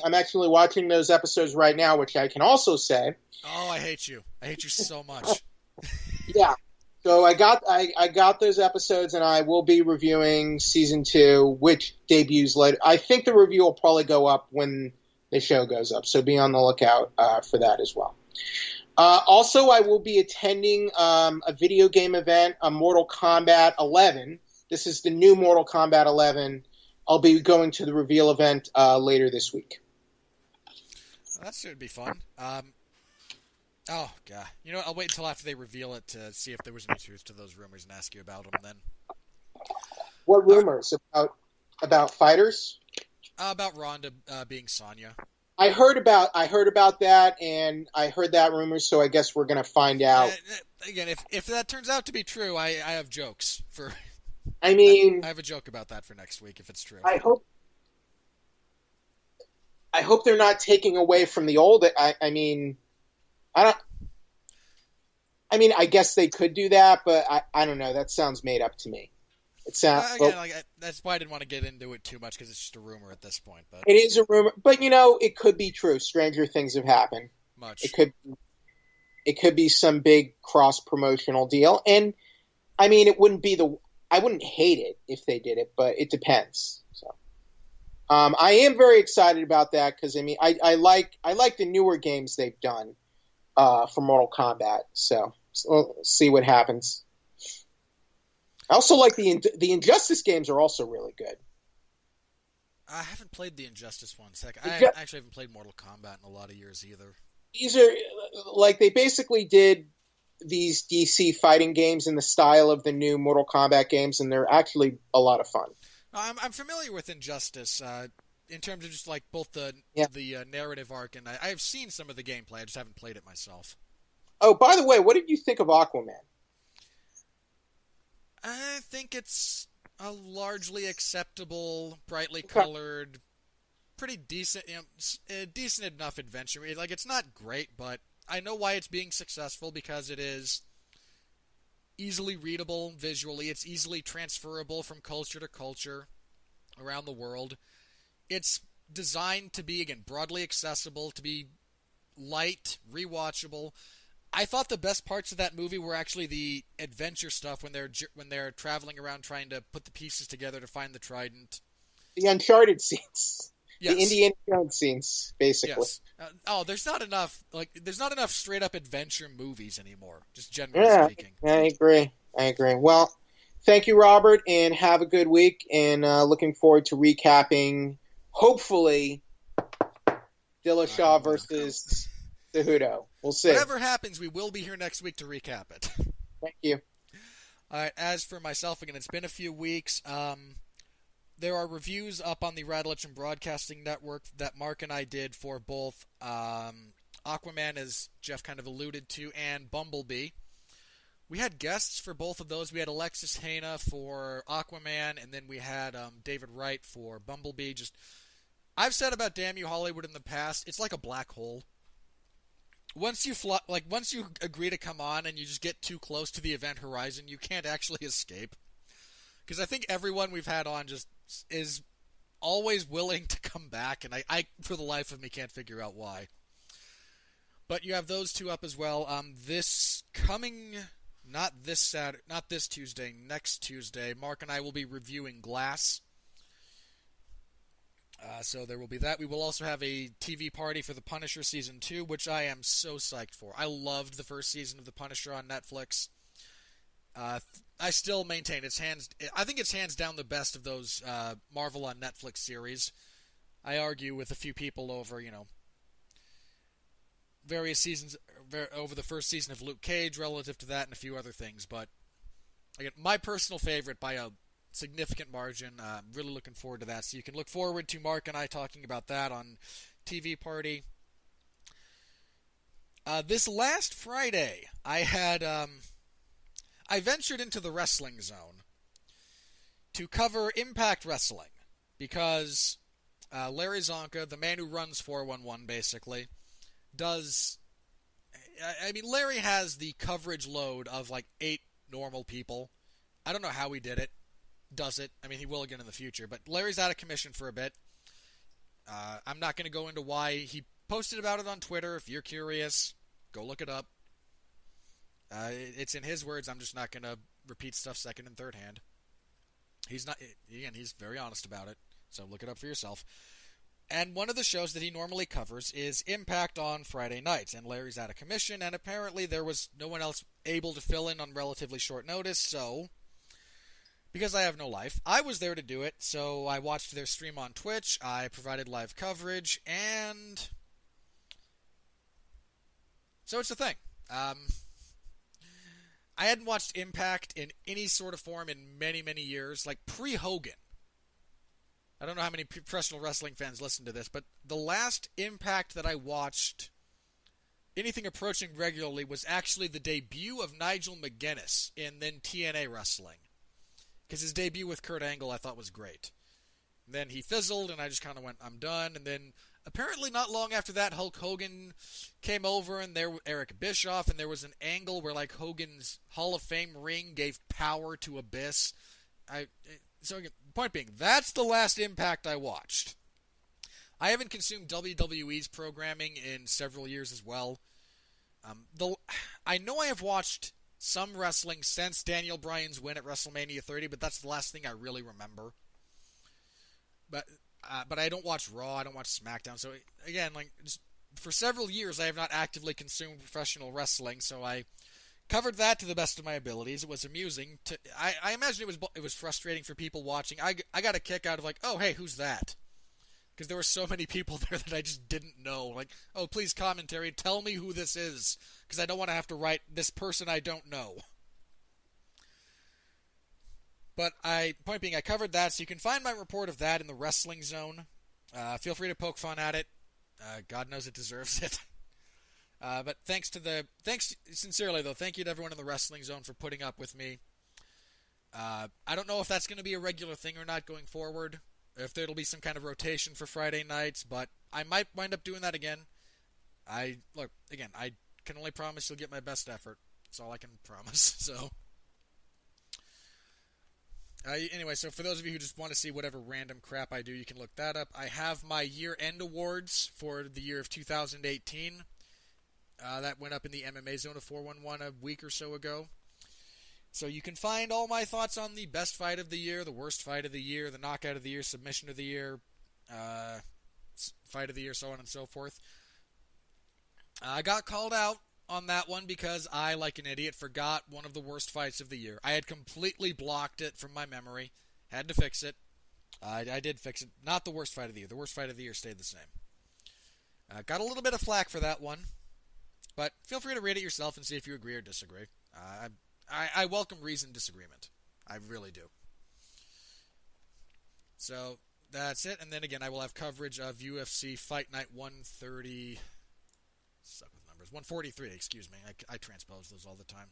actually watching those episodes right now, which I can also say. Oh, I hate you. I hate you so much. Yeah. So I got those episodes, and I will be reviewing Season 2, which debuts later. I think the review will probably go up when the show goes up, so be on the lookout for that as well. Also, I will be attending a video game event, a Mortal Kombat 11. This is the new Mortal Kombat 11. I'll be going to the reveal event later this week. Well, that should be fun. Oh, God. You know what? I'll wait until after they reveal it to see if there was any truth to those rumors and ask you about them then. What rumors? About fighters? About Ronda being Sonya. I heard about that, and I heard that rumor, so I guess we're going to find out. Again, if that turns out to be true, I have jokes for... I mean... I have a joke about that for next week, if it's true. I hope they're not taking away from the old... I mean, I guess they could do that, but I don't know. That sounds made up to me. It sounds... that's why I didn't want to get into it too much, because it's just a rumor at this point. But it is a rumor, but, it could be true. Stranger things have happened. Much. It could be some big cross-promotional deal, and, I mean, I wouldn't hate it if they did it, but it depends. So, I am very excited about that because I like the newer games they've done for Mortal Kombat. So we'll see what happens. I also like the Injustice games are also really good. I haven't played the Injustice ones. Heck, I actually haven't played Mortal Kombat in a lot of years either. These are they basically did these DC fighting games in the style of the new Mortal Kombat games, and they're actually a lot of fun. I'm familiar with Injustice in terms of just like both the narrative arc, and I have seen some of the gameplay. I just haven't played it myself. Oh, by the way, what did you think of Aquaman? I think it's a largely acceptable, brightly colored, pretty decent, decent enough adventure. Like, it's not great, but I know why it's being successful, because it is easily readable visually. It's easily transferable from culture to culture around the world. It's designed to be, again, broadly accessible, to be light, rewatchable. I thought the best parts of that movie were actually the adventure stuff when they're traveling around trying to put the pieces together to find the trident. The Uncharted scenes. Yes. The Indiana Jones scenes, basically. Yes. There's not enough straight up adventure movies anymore, just generally speaking. I agree. Well, thank you, Robert, and have a good week, and looking forward to recapping, hopefully, Dillashaw versus Cejudo. We'll see. Whatever happens, we will be here next week to recap it. Thank you. All right, as for myself, again, it's been a few weeks. There are reviews up on the Radulich and Broadcasting Network that Mark and I did for both Aquaman, as Jeff kind of alluded to, and Bumblebee. We had guests for both of those. We had Alexis Haina for Aquaman, and then we had David Wright for Bumblebee. I've said about Damn You Hollywood in the past, it's like a black hole. Once you agree to come on and you just get too close to the event horizon, you can't actually escape. Because I think everyone we've had on just is always willing to come back, and I for the life of me can't figure out why. But you have those two up as well. This coming, not this Tuesday, next Tuesday, Mark and I will be reviewing Glass. So there will be that. We will also have a TV party for The Punisher Season 2, which I am so psyched for. I loved the first season of The Punisher on Netflix. I still maintain I think it's hands down the best of those Marvel on Netflix series. I argue with a few people over, various seasons, over the first season of Luke Cage relative to that and a few other things. But, again, my personal favorite by a significant margin. I'm really looking forward to that. So you can look forward to Mark and I talking about that on TV Party. This last Friday, I ventured into the wrestling zone to cover Impact Wrestling because Larry Zonka, the man who runs 411 basically, Larry has the coverage load of like 8 normal people. I don't know how he did it. Does it. He will again in the future. But Larry's out of commission for a bit. I'm not going to go into why. He posted about it on Twitter. If you're curious, go look it up. It's in his words. I'm just not going to repeat stuff second and third hand. He's very honest about it. So look it up for yourself. And one of the shows that he normally covers is Impact on Friday nights, and Larry's out of commission, and apparently there was no one else able to fill in on relatively short notice, so because I have no life, I was there to do it, so I watched their stream on Twitch, I provided live coverage, and so it's a thing. I hadn't watched Impact in any sort of form in many, many years, like pre-Hogan. I don't know how many professional wrestling fans listen to this, but the last Impact that I watched, anything approaching regularly, was actually the debut of Nigel McGuinness in then TNA Wrestling. Because his debut with Kurt Angle I thought was great. And then he fizzled, and I just kind of went, I'm done. And then apparently not long after that, Hulk Hogan came over, and there Eric Bischoff, and there was an angle where like Hogan's Hall of Fame ring gave power to Abyss. So again, point being, that's the last Impact I watched. I haven't consumed WWE's programming in several years as well. I know I have watched some wrestling since Daniel Bryan's win at WrestleMania 30, but that's the last thing I really remember. But I don't watch Raw, I don't watch SmackDown, so again, like just for several years I have not actively consumed professional wrestling, so I covered that to the best of my abilities. It was amusing. I imagine it was frustrating for people watching. I got a kick out of like, oh, hey, who's that? Because there were so many people there that I just didn't know. Like, oh, please commentary, tell me who this is. Because I don't want to have to write this person I don't know. But point being, I covered that, so you can find my report of that in the Wrestling Zone. Feel free to poke fun at it. God knows it deserves it. But thanks sincerely though, thank you to everyone in the Wrestling Zone for putting up with me. I don't know if that's going to be a regular thing or not going forward, if there'll be some kind of rotation for Friday nights, but I might wind up doing that again. I can only promise you'll get my best effort. That's all I can promise, so. Anyway, so for those of you who just want to see whatever random crap I do, you can look that up. I have my year-end awards for the year of 2018. That went up in the MMA Zone of 411 a week or so ago. So you can find all my thoughts on the best fight of the year, the worst fight of the year, the knockout of the year, submission of the year, fight of the year, so on and so forth. I got called out on that one because I, like an idiot, forgot one of the worst fights of the year. I had completely blocked it from my memory. Had to fix it. I did fix it. Not the worst fight of the year. The worst fight of the year stayed the same. Got a little bit of flack for that one. But feel free to read it yourself and see if you agree or disagree. I welcome reasoned disagreement. I really do. So, that's it. And then again, I will have coverage of UFC Fight Night 130... Stuck with numbers. 143, excuse me. I transpose those all the time.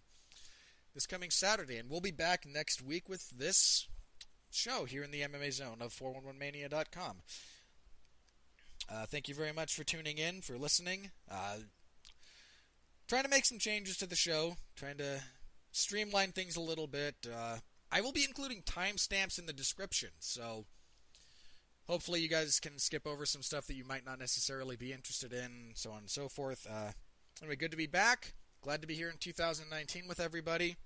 This coming Saturday. And we'll be back next week with this show here in the MMA Zone of 411mania.com. Thank you very much for tuning in, for listening. Trying to make some changes to the show, trying to streamline things a little bit. I will be including timestamps in the description, so hopefully you guys can skip over some stuff that you might not necessarily be interested in, so on and so forth. Anyway, good to be back. Glad to be here in 2019 with everybody.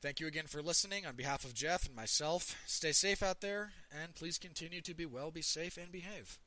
Thank you again for listening. On behalf of Jeff and myself, stay safe out there, and please continue to be well, be safe, and behave.